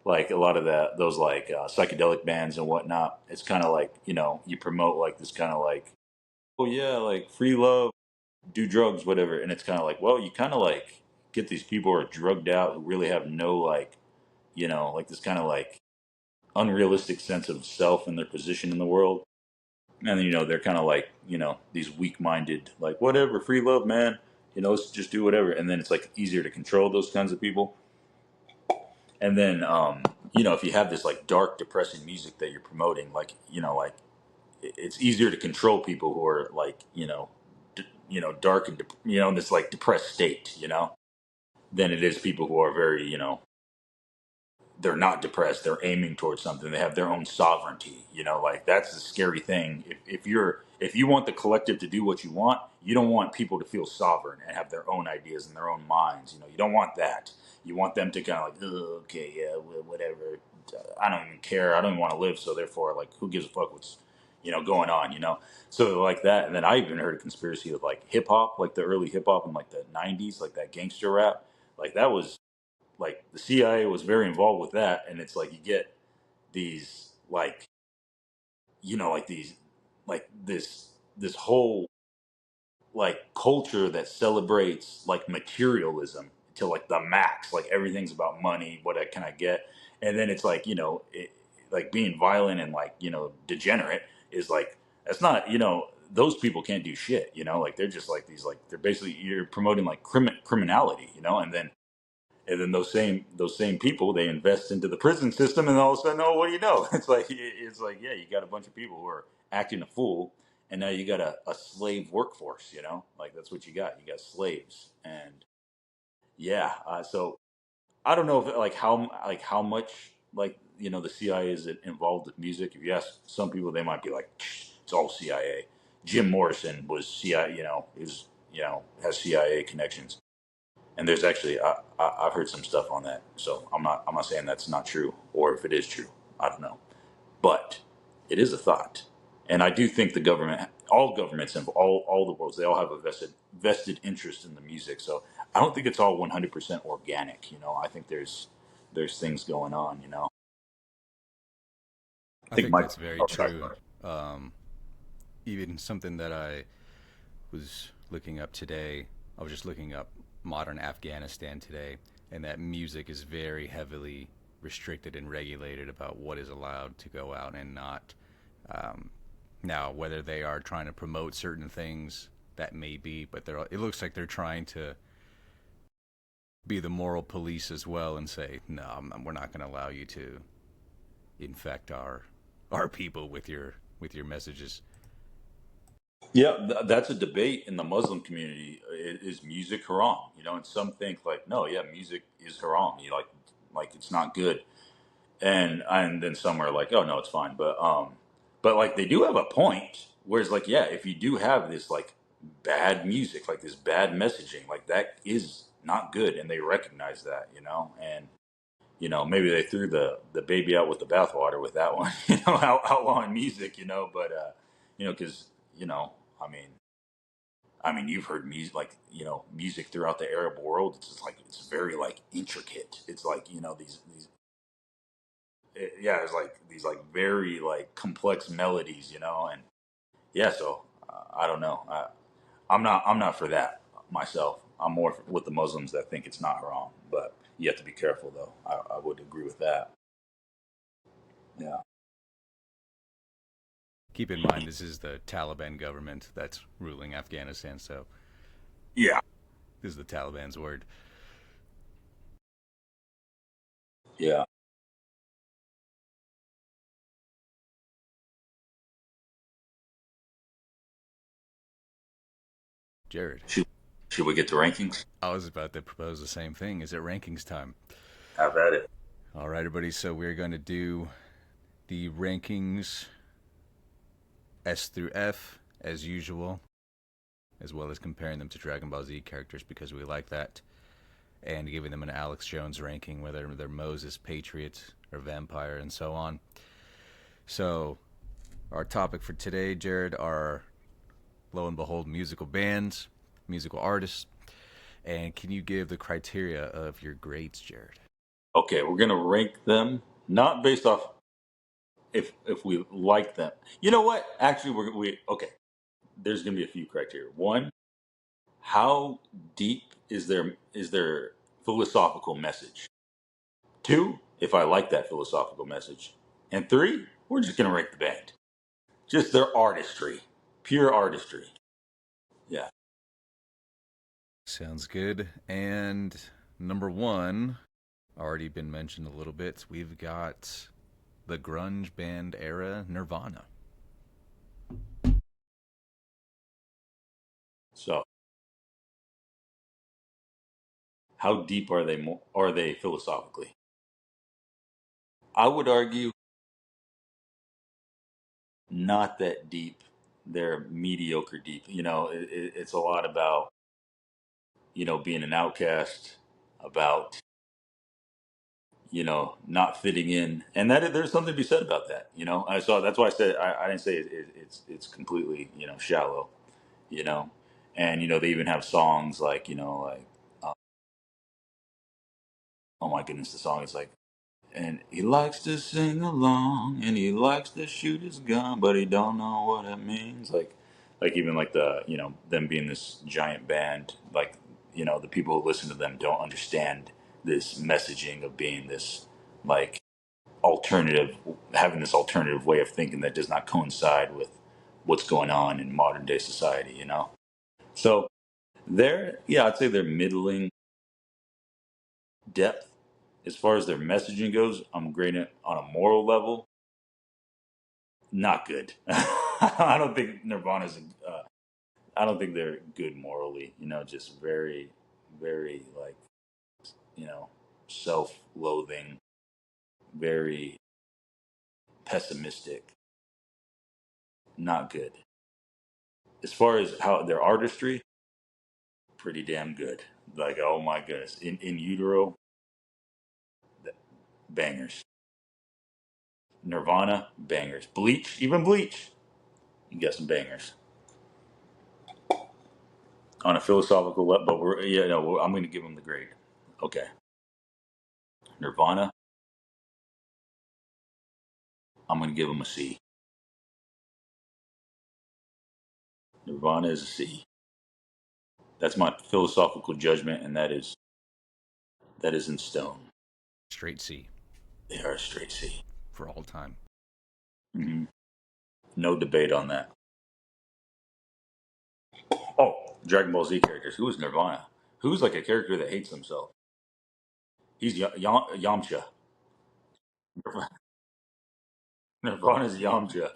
like a lot of those like psychedelic bands and whatnot. It's kind of like you promote like this kind of like oh yeah like free love, do drugs, whatever, and it's kind of like well you kind of like get these people who are drugged out who really have no like like this kind of like unrealistic sense of self and their position in the world. And then, they're kind of like, these weak minded, like, whatever, free love, man. Let's just do whatever. And then it's like easier to control those kinds of people. And then, if you have this like dark, depressing music that you're promoting, like, like it's easier to control people who are like, dark and, in this like depressed state, than it is people who are very, they're not depressed. They're aiming towards something. They have their own sovereignty. Like that's the scary thing. If you want the collective to do what you want, you don't want people to feel sovereign and have their own ideas and their own minds. You don't want that. You want them to kind of like, oh, okay, yeah, whatever. I don't even care. I don't even want to live. So therefore, like, who gives a fuck what's going on? So like that. And then I even heard a conspiracy of like hip hop, like the early hip hop in like the '90s, like that gangster rap. Like that was like the CIA was very involved with that, and it's like you get these like like these like this whole like culture that celebrates like materialism to like the max, like everything's about money. What can I get? And then it's like like being violent and like degenerate is like that's not those people can't do shit. Like they're just like these like they're basically you're promoting like criminality. And then those same people they invest into the prison system, and all of a sudden, oh, what do you know? It's like yeah, you got a bunch of people who are acting a fool, and now you got a slave workforce. Like that's what you got. You got slaves, and yeah. So I don't know if like how much like the CIA is involved with music. If you ask some people, they might be like, it's all CIA. Jim Morrison was CIA. Is has CIA connections. And there's actually I've heard some stuff on that, so I'm not saying that's not true, or if it is true, I don't know, but it is a thought, and I do think the government, all governments, and all the worlds, they all have a vested interest in the music. So I don't think it's all 100% organic. I think there's things going on. I I think think Mike. that's very Oh, sorry. true. Um, Even something that I was looking up today. I was just looking up modern Afghanistan today, and that music is very heavily restricted and regulated about what is allowed to go out and not. Um, Now, whether they are trying to promote certain things, that may be, but it looks like they're trying to be the moral police as well and say, no, we're not going to allow you to infect our people with your messages. Yeah, that's a debate in the Muslim community. Is music haram? And some think like, no, yeah, music is haram. You like it's not good. And then some are like, oh no, it's fine. But like they do have a point. Whereas like, yeah, if you do have this like bad music, like this bad messaging, like that is not good, and they recognize that, and maybe they threw the baby out with the bathwater with that one, outlawing music, but because I mean. You've heard music, like music throughout the Arab world. It's just like it's very like intricate. It's like these yeah, it's like these like very like complex melodies, and yeah. So I don't know. I'm not for that myself. I'm more with the Muslims that think it's not wrong, but you have to be careful though. I would agree with that. Yeah. Keep in mind, this is the Taliban government that's ruling Afghanistan, so Yeah. this is the Taliban's word. Yeah. Jared, Should we get to rankings? I was about to propose the same thing. Is it rankings time? Have at it. All right, everybody. So we're going to do the rankings S through F as usual, as well as comparing them to Dragon Ball Z characters because we like that, and giving them an Alex Jones ranking, whether they're Moses, Patriot, or Vampire, and so on. So, our topic for today, Jared, are lo and behold musical bands, musical artists, and can you give the criteria of your grades, Jared? Okay, we're gonna rank them not based off if we like them. You know what? Actually, we okay. There's gonna be a few criteria. One, how deep is their philosophical message? Two, if I like that philosophical message. And three, we're just gonna rank the band. Just their artistry. Pure artistry. Yeah. Sounds good. And number one, already been mentioned a little bit. We've got the grunge band era Nirvana. So how deep are they philosophically? I would argue not that deep. They're mediocre deep. It's a lot about, being an outcast, about, not fitting in, and there's something to be said about that. I saw that's why I said I didn't say it's completely shallow. You know, and they even have songs like uh, oh my goodness, the song is like. And he likes to sing along, and he likes to shoot his gun, but he don't know what it means. Like even like them being this giant band, like the people who listen to them don't understand this messaging of being this like alternative, having this alternative way of thinking that does not coincide with what's going on in modern day society. So yeah, I'd say they're middling depth as far as their messaging goes. I'm grading it on a moral level. Not good. I don't think Nirvana's. I don't think they're good morally. Just very, very like you know, self-loathing, very pessimistic. Not good. As far as how their artistry, pretty damn good. Like oh my goodness, in utero, bangers. Nirvana, bangers. Bleach, even Bleach, you got some bangers on a philosophical level. But I'm going to give them the grade. Okay, Nirvana, I'm going to give them a C. Nirvana is a C. That's my philosophical judgment, and that is in stone. Straight C They are a straight C. for all time. Hmm. No debate on that. Oh, Dragon Ball Z characters. Who is Nirvana? Who's like a character that hates himself? He's Yamcha. Nirvana's Yamcha.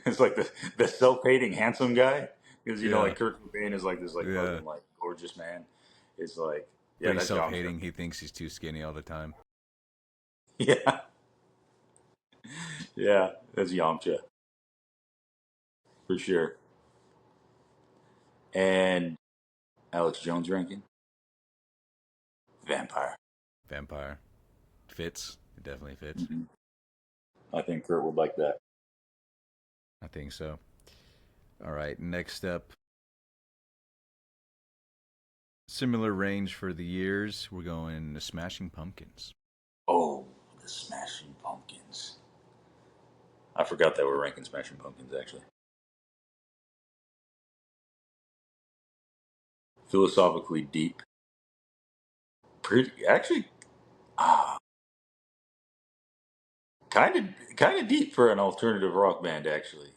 It's like the self-hating handsome guy, because Yeah, like Kurt Cobain is like this like yeah. fucking like gorgeous man. It's like, But yeah, he's that's Yamcha. self-hating. He thinks he's too skinny all the time. Yeah, yeah, that's Yamcha for sure. And Alex Jones ranking vampire. Vampire fits. It definitely fits. Hmm. I think Kurt would like that. I think so. All right. Next up, similar range for the years. We're going to Smashing Pumpkins. Oh, the Smashing Pumpkins. I forgot that we're ranking Smashing Pumpkins actually. Philosophically deep. Pretty actually. Ah, kind of deep for an alternative rock band actually.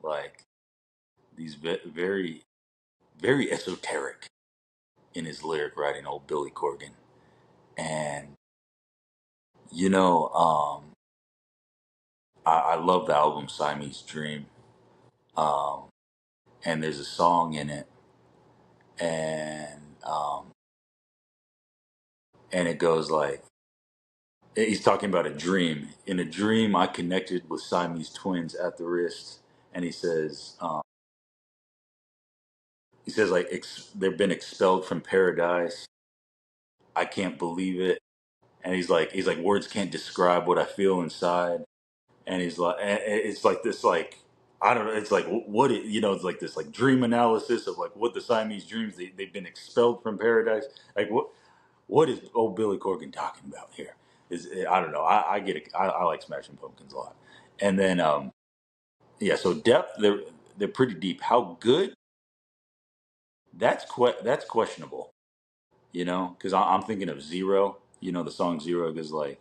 Like these very very esoteric in his lyric writing, old Billy Corgan. And you know um I love the album Siamese Dream. um and there's a song in it, and it goes like, he's talking about a dream. In a dream I connected with Siamese twins at the wrist. And he says like they've been expelled from paradise. I can't believe it. And he's like words can't describe what I feel inside. And he's like, it's like this, like, I don't know, it's like what it, it's like this like dream analysis of like what the Siamese dreams, they've been expelled from paradise. Like what is old Billy Corgan talking about here? Is I don't know. I get it. I like Smashing Pumpkins a lot. And then yeah, so depth, they're pretty deep. How good? That's questionable. Because I'm thinking of Zero. The song Zero goes like,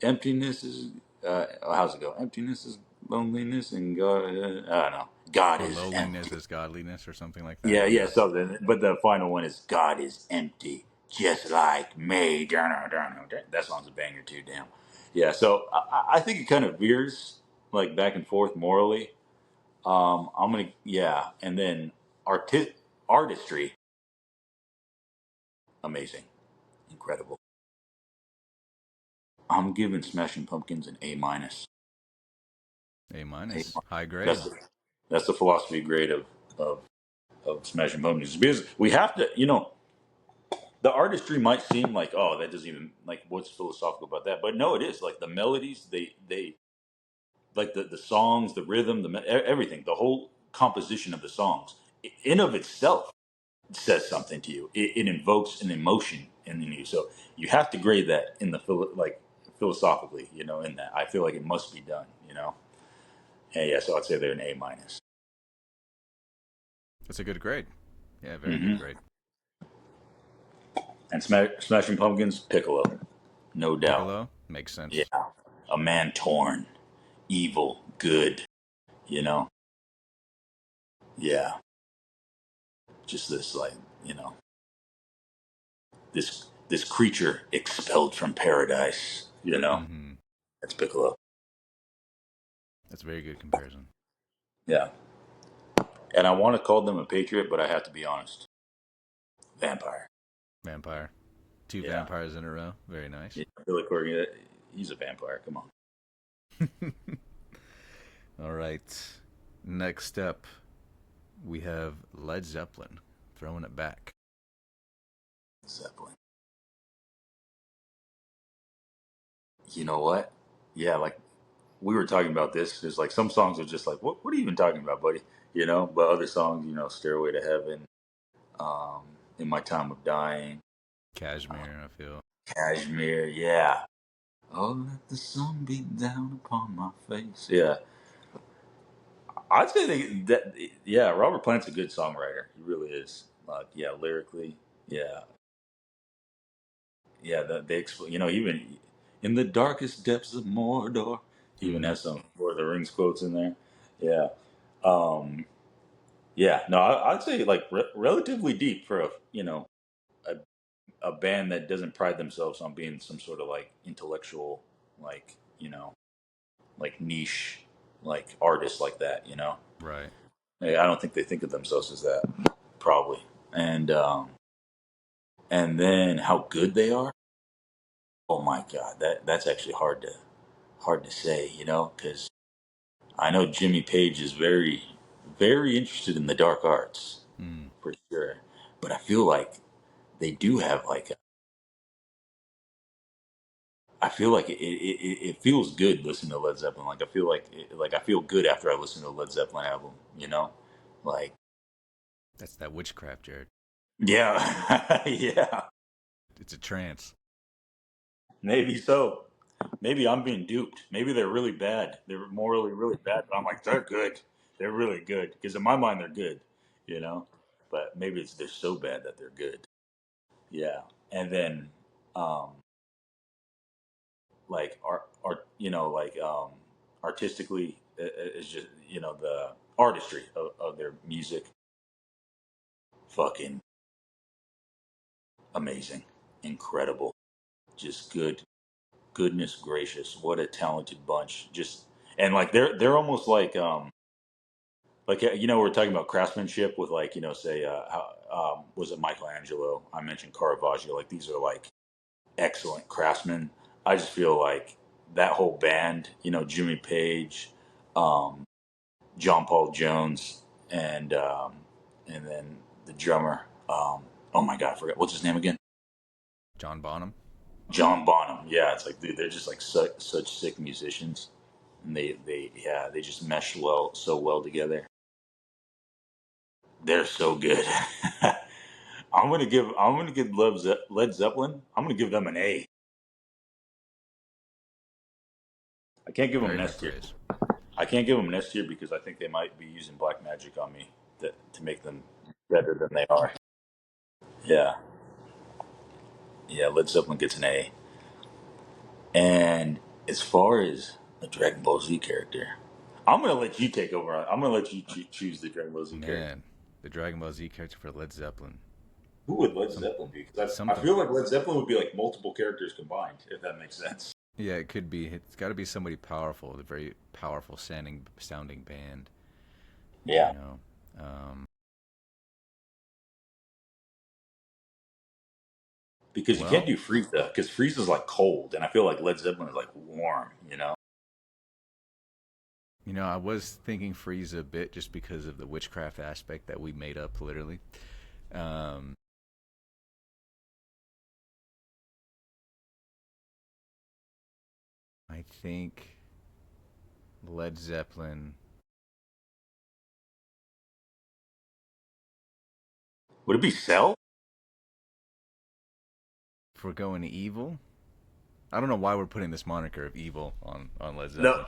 emptiness is, how's it go? Emptiness is loneliness, and God, I don't know. God Or is lowliness empty. is godliness or something like that. Yeah, yeah, Yeah. something. But the final one is God is empty, just like me. That song's a banger too. Damn. Yeah, so I think it kind of veers like back and forth morally. I'm gonna, yeah, and then artistry, amazing, incredible. I'm giving Smashing Pumpkins an A minus. A A minus. minus. High grade. That's that's the philosophy grade of of Smashing Pumpkins, because we have to, the artistry might seem like, oh, that doesn't even, like, what's philosophical about that? But no, it is like the melodies, they like the songs, the rhythm, everything, the whole composition of the songs in of itself says something to you. It invokes an emotion in you. So you have to grade that in the like philosophically, in that I feel like it must be done. And yeah, so I'd say they're an A minus. That's a good grade. Yeah, very good Hmm. grade. And Smashing Pumpkins, Piccolo, no doubt. Piccolo makes Yeah, sense. a man torn, evil, good. You know, yeah, just this like, you know, this creature expelled from paradise. Mm-hmm. That's Piccolo. That's a very good comparison. Yeah, and I want to call them a patriot, but I have to be honest, vampire. Vampire. Two Yeah, vampires in a row. Very nice. yeah. Billy Corgan, he's a vampire. Come on, All right. Next up, we have Led Zeppelin. Throwing it back. Zeppelin. You know what? Yeah, like we were talking about this. There's like some songs are just like, what are you even talking about, buddy? But other songs, Stairway to Heaven, um, In My Time of Dying, Cashmere, I feel. Kashmir, yeah. Oh, let the sun beat down upon my face. Yeah, I'd say that. Yeah, Robert Plant's a good songwriter. He really is. Yeah, lyrically, yeah, yeah. You know, even in the darkest depths of Mordor, he even Mm, has some Lord of the Rings quotes in there. Yeah, um, yeah. No, I'd say like relatively deep for a, a band that doesn't pride themselves on being some sort of like intellectual, like like niche, like artist like that. right. I don't think they think of themselves as that, probably. And then how good they are. Oh my God, that's actually hard to say, because I know Jimmy Page is very, very interested in the dark arts Mm, for sure. But I feel like they do have I feel like it feels good listening to Led Zeppelin. Like I feel like I feel good after I listen to a Led Zeppelin album. Like that's that witchcraft, Jared. yeah, yeah, It's a trance. maybe so. Maybe I'm being duped. Maybe they're really bad. They're morally really bad. But I'm like, they're good. They're really good because in my mind they're good, you know. But maybe they're so bad that they're good. Yeah, and then um, like art, artistically is just the artistry of their music, fucking amazing, incredible, just good. Goodness gracious, what a talented bunch! Just and like they're almost like we're talking about craftsmanship with like say how was it Michelangelo? I mentioned Caravaggio. Like these are like excellent craftsmen. I just feel like that whole band, Jimmy Page, um, John Paul Jones, and then the drummer. Oh my God, I forgot what's his name again. John Bonham. John Bonham. Yeah, it's like dude, they're just like such sick musicians, and they just mesh so well together. They're so good. I'm gonna give Led Zeppelin. I'm gonna give them an A. I can't give them Very an high S tier. praise. I can't give them an S tier because I think they might be using black magic on me to make them better than they are. Yeah, yeah. Led Zeppelin gets an A. And as far as a Dragon Ball Z character, I'm gonna let you take over. I'm gonna let you choose the Dragon Ball Z character. Man, the Dragon Ball Z character for Led Zeppelin. Who would Led Some Zeppelin be? Because I something. feel like Led Zeppelin would be like multiple characters combined, if that makes sense. Yeah, it could be. It's got to be somebody powerful. A very powerful sounding band. You Yeah. know. Because you can't Well, do Frieza, because Frieza's like cold, and I feel like Led Zeppelin is like warm. I was thinking Frieza a bit just because of the witchcraft aspect that we made up literally. Um, I think Led Zeppelin. Would it be Cell? If we're going evil, I don't know why we're putting this moniker of evil on Led No, Zeppelin,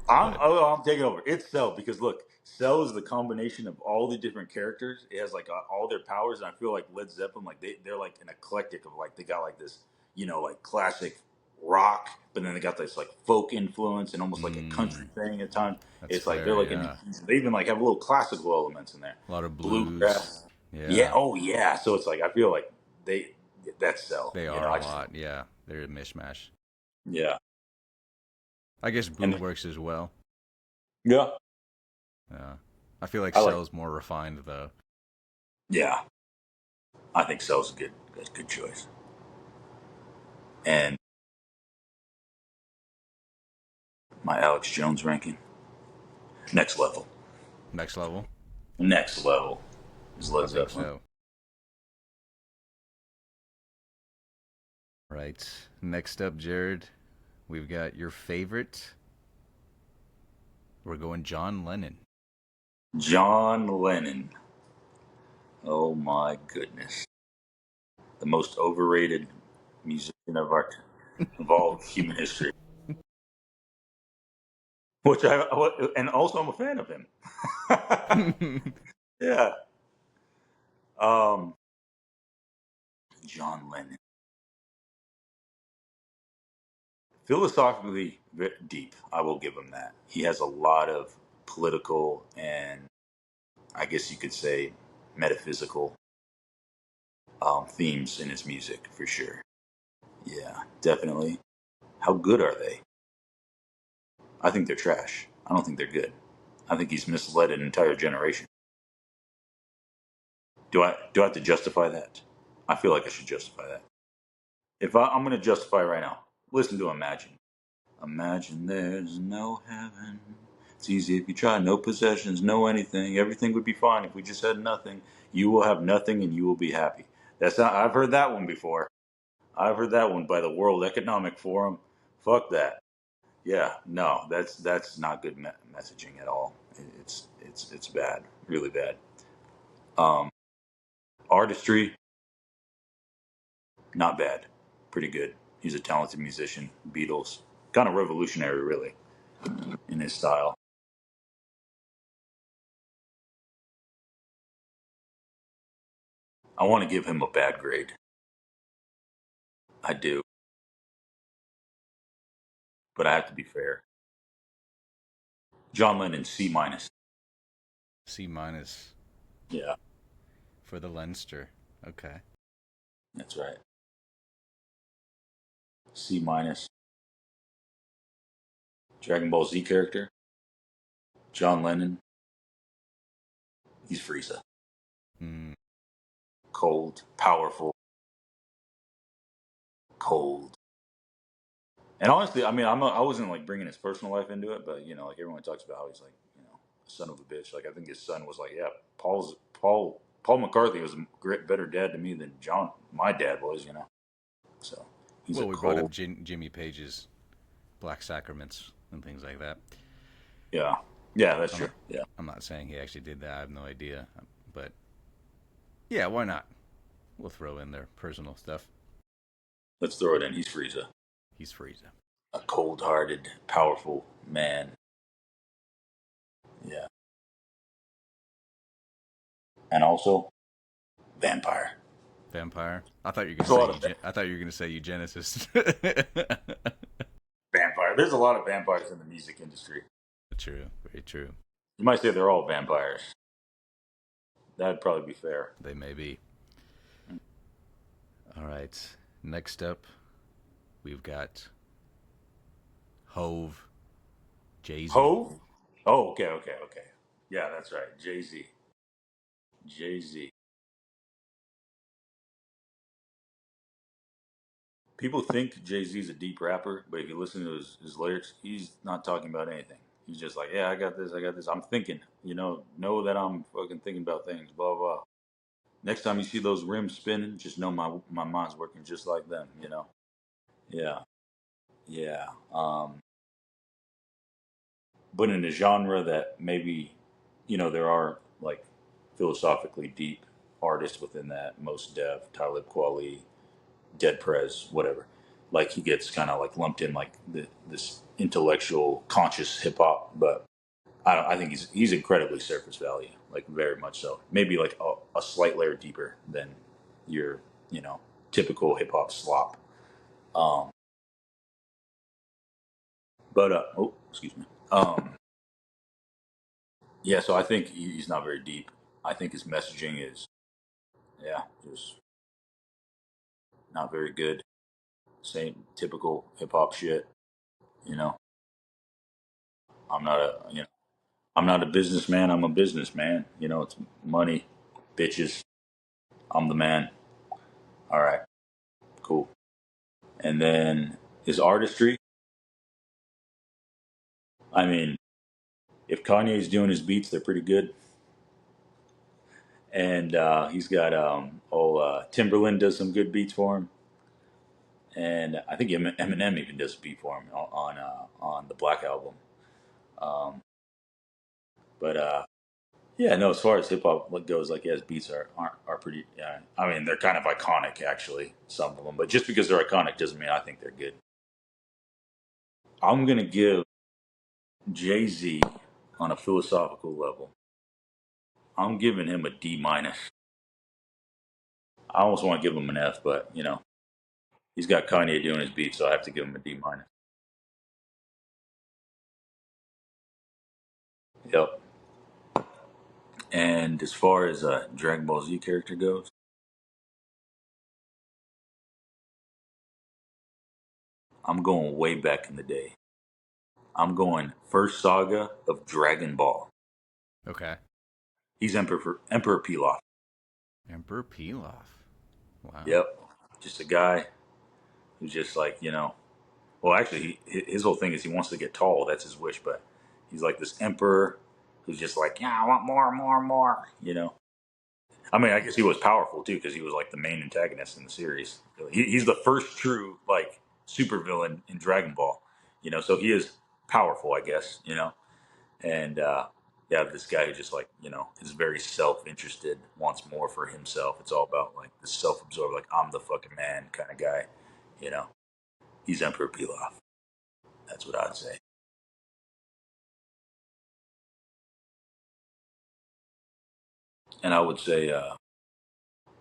I'm but I'm taking over. It's Cell because look, Cell is the combination of all the different characters. It has like all their powers, and I feel like Led Zeppelin, like they're like an eclectic of like they got like this, like classic rock, but then they got this like folk influence and almost like a country mm, thing at times. that's It's like they're fair. like an Yeah, infusion. They even like have a little classical elements in there, a lot of blues. bluegrass. Yeah. Yeah, Oh yeah. So it's like I feel like they that's Cell. they are a I just lot. Yeah, they're a mishmash. yeah. I guess And Boo works as well. yeah, I feel like I like Cell's more refined though. yeah. I think Cell's a good choice. And my Alex Jones ranking. Next level. Next level. Next level is I Led think Zeppelin. so. Right. Next up, Jared, we've got your favorite. We're going John Lennon. John Lennon. Oh my goodness. The most overrated musician of all human history. And also I'm a fan of him. Yeah. Um, John Lennon, philosophically deep. I will give him that. He has a lot of political and I guess you could say metaphysical themes in his music for sure. Yeah, definitely. How good are they? I think they're trash. I don't think they're good. I think he's misled an entire generation. Do I have to justify that? I feel like I should justify that. I'm going to justify right now. Listen to Imagine. Imagine there's no heaven. It's easy if you try. No possessions, no anything. Everything would be fine if we just had nothing. You will have nothing and you will be happy. That's not. I've heard that one before. I've heard that one by the World Economic Forum. Fuck that. Yeah, no, that's not good messaging at all. It's bad, really bad. Um, Artistry, not bad, pretty good. He's a talented musician. Beatles, kind of revolutionary, really, in his style. I want to give him a bad grade. I do, but I have to be fair. John Lennon, C minus. C minus Yeah, for the Leinster. Okay. that's right. C minus. Dragon Ball Z character, John Lennon. He's Frieza. Mm. Cold, powerful, cold. And honestly, I mean, I wasn't like bringing his personal life into it, but like everyone talks about how he's like, a son of a bitch. Like I think his son was like, yeah, Paul McCarthy was a great, better dad to me than John, my dad was. So he's a Well, we brought up cold, Jimmy Page's Black Sacraments and things like that. yeah, yeah, that's I'm true. not, Yeah, I'm not saying he actually did that. I have no idea. But yeah, why not? We'll throw in their personal stuff. let's throw it in. He's Frieza, He's Frieza. a cold-hearted, powerful man. Yeah, and also vampire. Vampire. I thought you were gonna There's a say lot of I thought you were gonna say eugenicist. vampire. There's a lot of vampires in the music industry. True. Very true. You might say they're all vampires. That'd probably be fair. They may be. All right. Next up, we've got Hove, Jay Z. Hove? Oh, okay, okay, okay. Yeah, that's right. Jay Z. Jay Z. People think Jay Z's a deep rapper, but if you listen to his lyrics, he's not talking about anything. He's just like, yeah, I got this, I got this. I'm thinking, know that I'm fucking thinking about things, blah, blah. Next time you see those rims spinning, just know my mind's working just like them. Yeah, yeah. But in a genre that maybe, there are like philosophically deep artists within that, Most Def, Talib Kweli, Dead Prez, whatever. Like he gets kind of like lumped in like this intellectual, conscious hip hop, but I think he's incredibly surface value, like very much so. Maybe like a slight layer deeper than your typical hip hop slop. Um, but oh, excuse me. Yeah, so I think he's not very deep. I think his messaging is yeah, just not very good. Same typical hip hop shit. You know, I'm not a you know I'm not a businessman. I'm a businessman. It's money, bitches. I'm the man. All right, cool. And then his artistry. I mean, if Kanye's doing his beats, they're pretty good. And he's got Timberland does some good beats for him, and I think Eminem even does a beat for him on the Black album. Um, but yeah, no, as far as hip hop goes, like his beats are pretty. Yeah, I mean they're kind of iconic actually, some of them. But just because they're iconic doesn't mean I think they're good. I'm gonna give Jay Z on a philosophical level. I'm giving him a D minus. I almost want to give him an F, but he's got Kanye doing his beat, so I have to give him a D minus. Yep. And as far as Dragon Ball Z character goes, I'm going way back in the day. I'm going first saga of Dragon Ball. Okay. He's Emperor Pilaf. Emperor Pilaf. Wow. Yep. Just a guy who's just like, well, actually, his whole thing is he wants to get tall. That's his wish, but he's like this emperor who's just like, yeah, I want more, more, more. I mean, I guess he was powerful too because he was like the main antagonist in the series. He's the first true like supervillain in Dragon Ball. So he is powerful, I guess. And yeah, this guy who just like is very self-interested, wants more for himself. It's all about like the self-absorbed, like I'm the fucking man kind of guy. You know, he's Emperor Pilaf. That's what I'd say. And I would say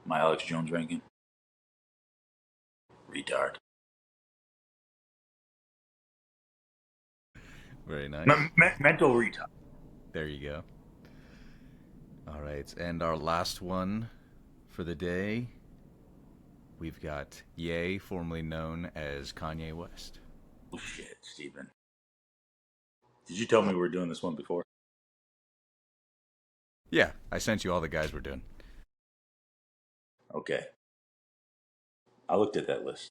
my Alex Jones ranking, retard. Very nice. Mental retard. There you go. All right. And our last one for the day, we've got Ye, formerly known as Kanye West. Oh shit, Steven. Did you tell me we were doing this one before? Yeah, I sent you all the guys we're doing. Okay. I looked at that list.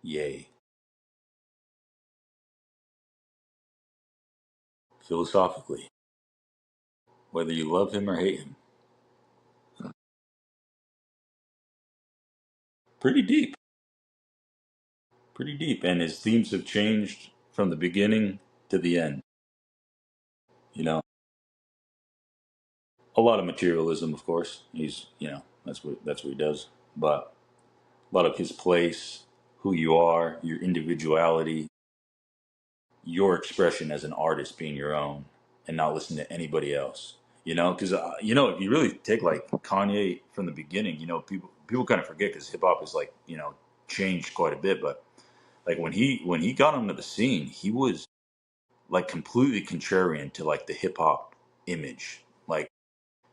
Yay. Philosophically, whether you love him or hate him, pretty deep. Pretty deep. And his themes have changed from the beginning to the end. You know, a lot of materialism, of course. That's what he does. But a lot of his place, who you are, your individuality, your expression as an artist being your own and not listen to anybody else. Because if you really take like Kanye from the beginning, people kind of forget because hip hop is like changed quite a bit. But like when he got onto the scene, he was like completely contrarian to like the hip hop image. Like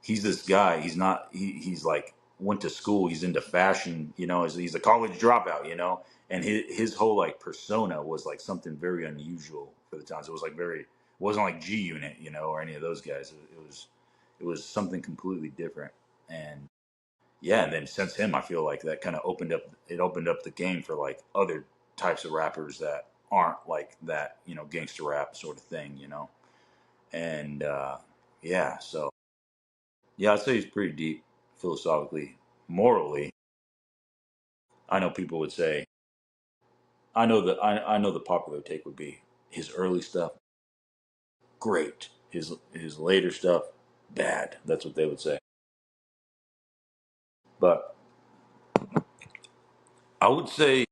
he's this guy. He's not. He's like went to school. He's into fashion. He's a college dropout. And his whole like persona was like something very unusual for the times. It was like very. It wasn't like G Unit, or any of those guys. It was something completely different. And yeah, and then since him, I feel like that kind of opened up the game for like other types of rappers that aren't like that, gangster rap sort of thing. And yeah, so yeah, I'd say he's pretty deep philosophically, morally. I know people would say, I know the popular take would be his early stuff great, his later stuff bad. That's what they would say. But I would say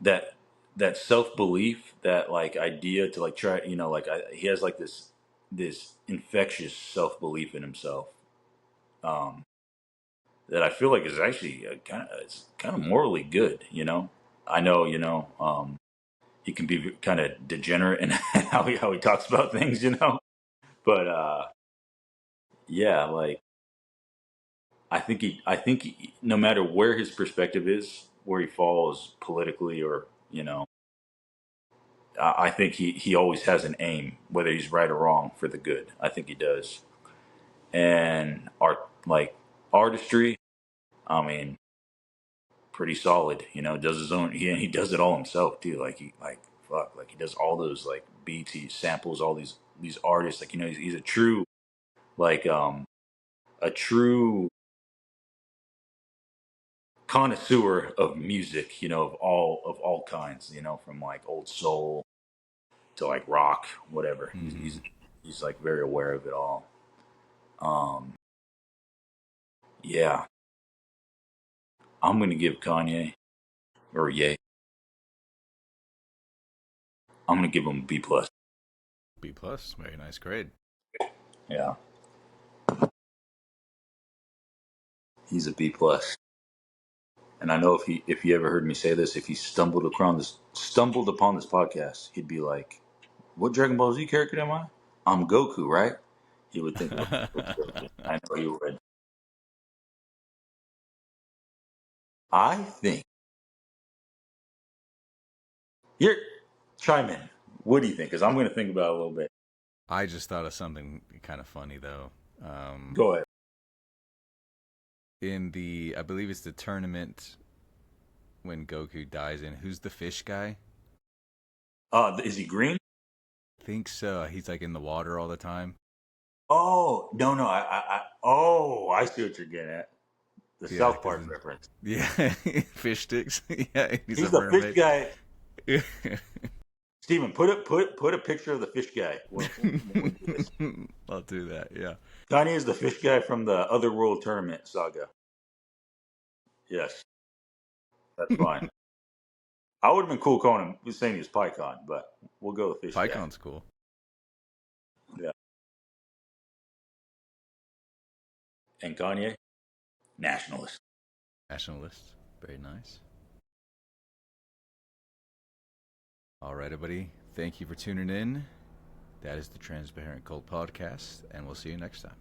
that that self belief, that like idea to like try, he has like this infectious self belief in himself. Um, that I feel like is actually kind of morally good. I know he can be kind of degenerate in how he talks about things. But yeah, like no matter where his perspective is, where he falls politically or I think he always has an aim, whether he's right or wrong, for the good. I think he does. And artistry, I mean, pretty solid. Does his own. He does it all himself too. Like he does all those like beats. He samples all these artists. Like he's a true like a true connoisseur of music. Of all kinds. From like old soul to like rock, whatever. He's Mm-hmm. he's he's like very aware of it all. Um, yeah, I'm gonna give Kanye or Ye. I'm gonna give him a B plus. B plus. Very nice grade. Yeah. He's a B plus. And I know if he ever heard me say this, if he stumbled upon this podcast, he'd be like, "What Dragon Ball Z character am I? I'm Goku, right?" He would think it was Goku. I know he would. I think here, chime in. What do you think? Because I'm going to think about it a little bit. I just thought of something kind of funny though. Go ahead. In the, I believe it's the tournament when Goku dies in. Who's the fish guy? Is he green? Think so. He's like in the water all the time. Oh no, no. Oh, I see what you're getting at. The Yeah, South because Park reference. yeah, fish sticks. Yeah, he's a He's the fish mermaid. guy. Steven, put a picture of the fish guy when we do this. I'll do that. Yeah. Kanye is the fish guy from the Otherworld Tournament saga. Yes, that's fine. I would have been cool calling him saying he was PyCon, but we'll go with fish guy. PyCon's cool. Yeah. And Kanye, nationalist. Nationalist. Very nice. All right, everybody. Thank you for tuning in. That is the Transparent Cult Podcast, and we'll see you next time.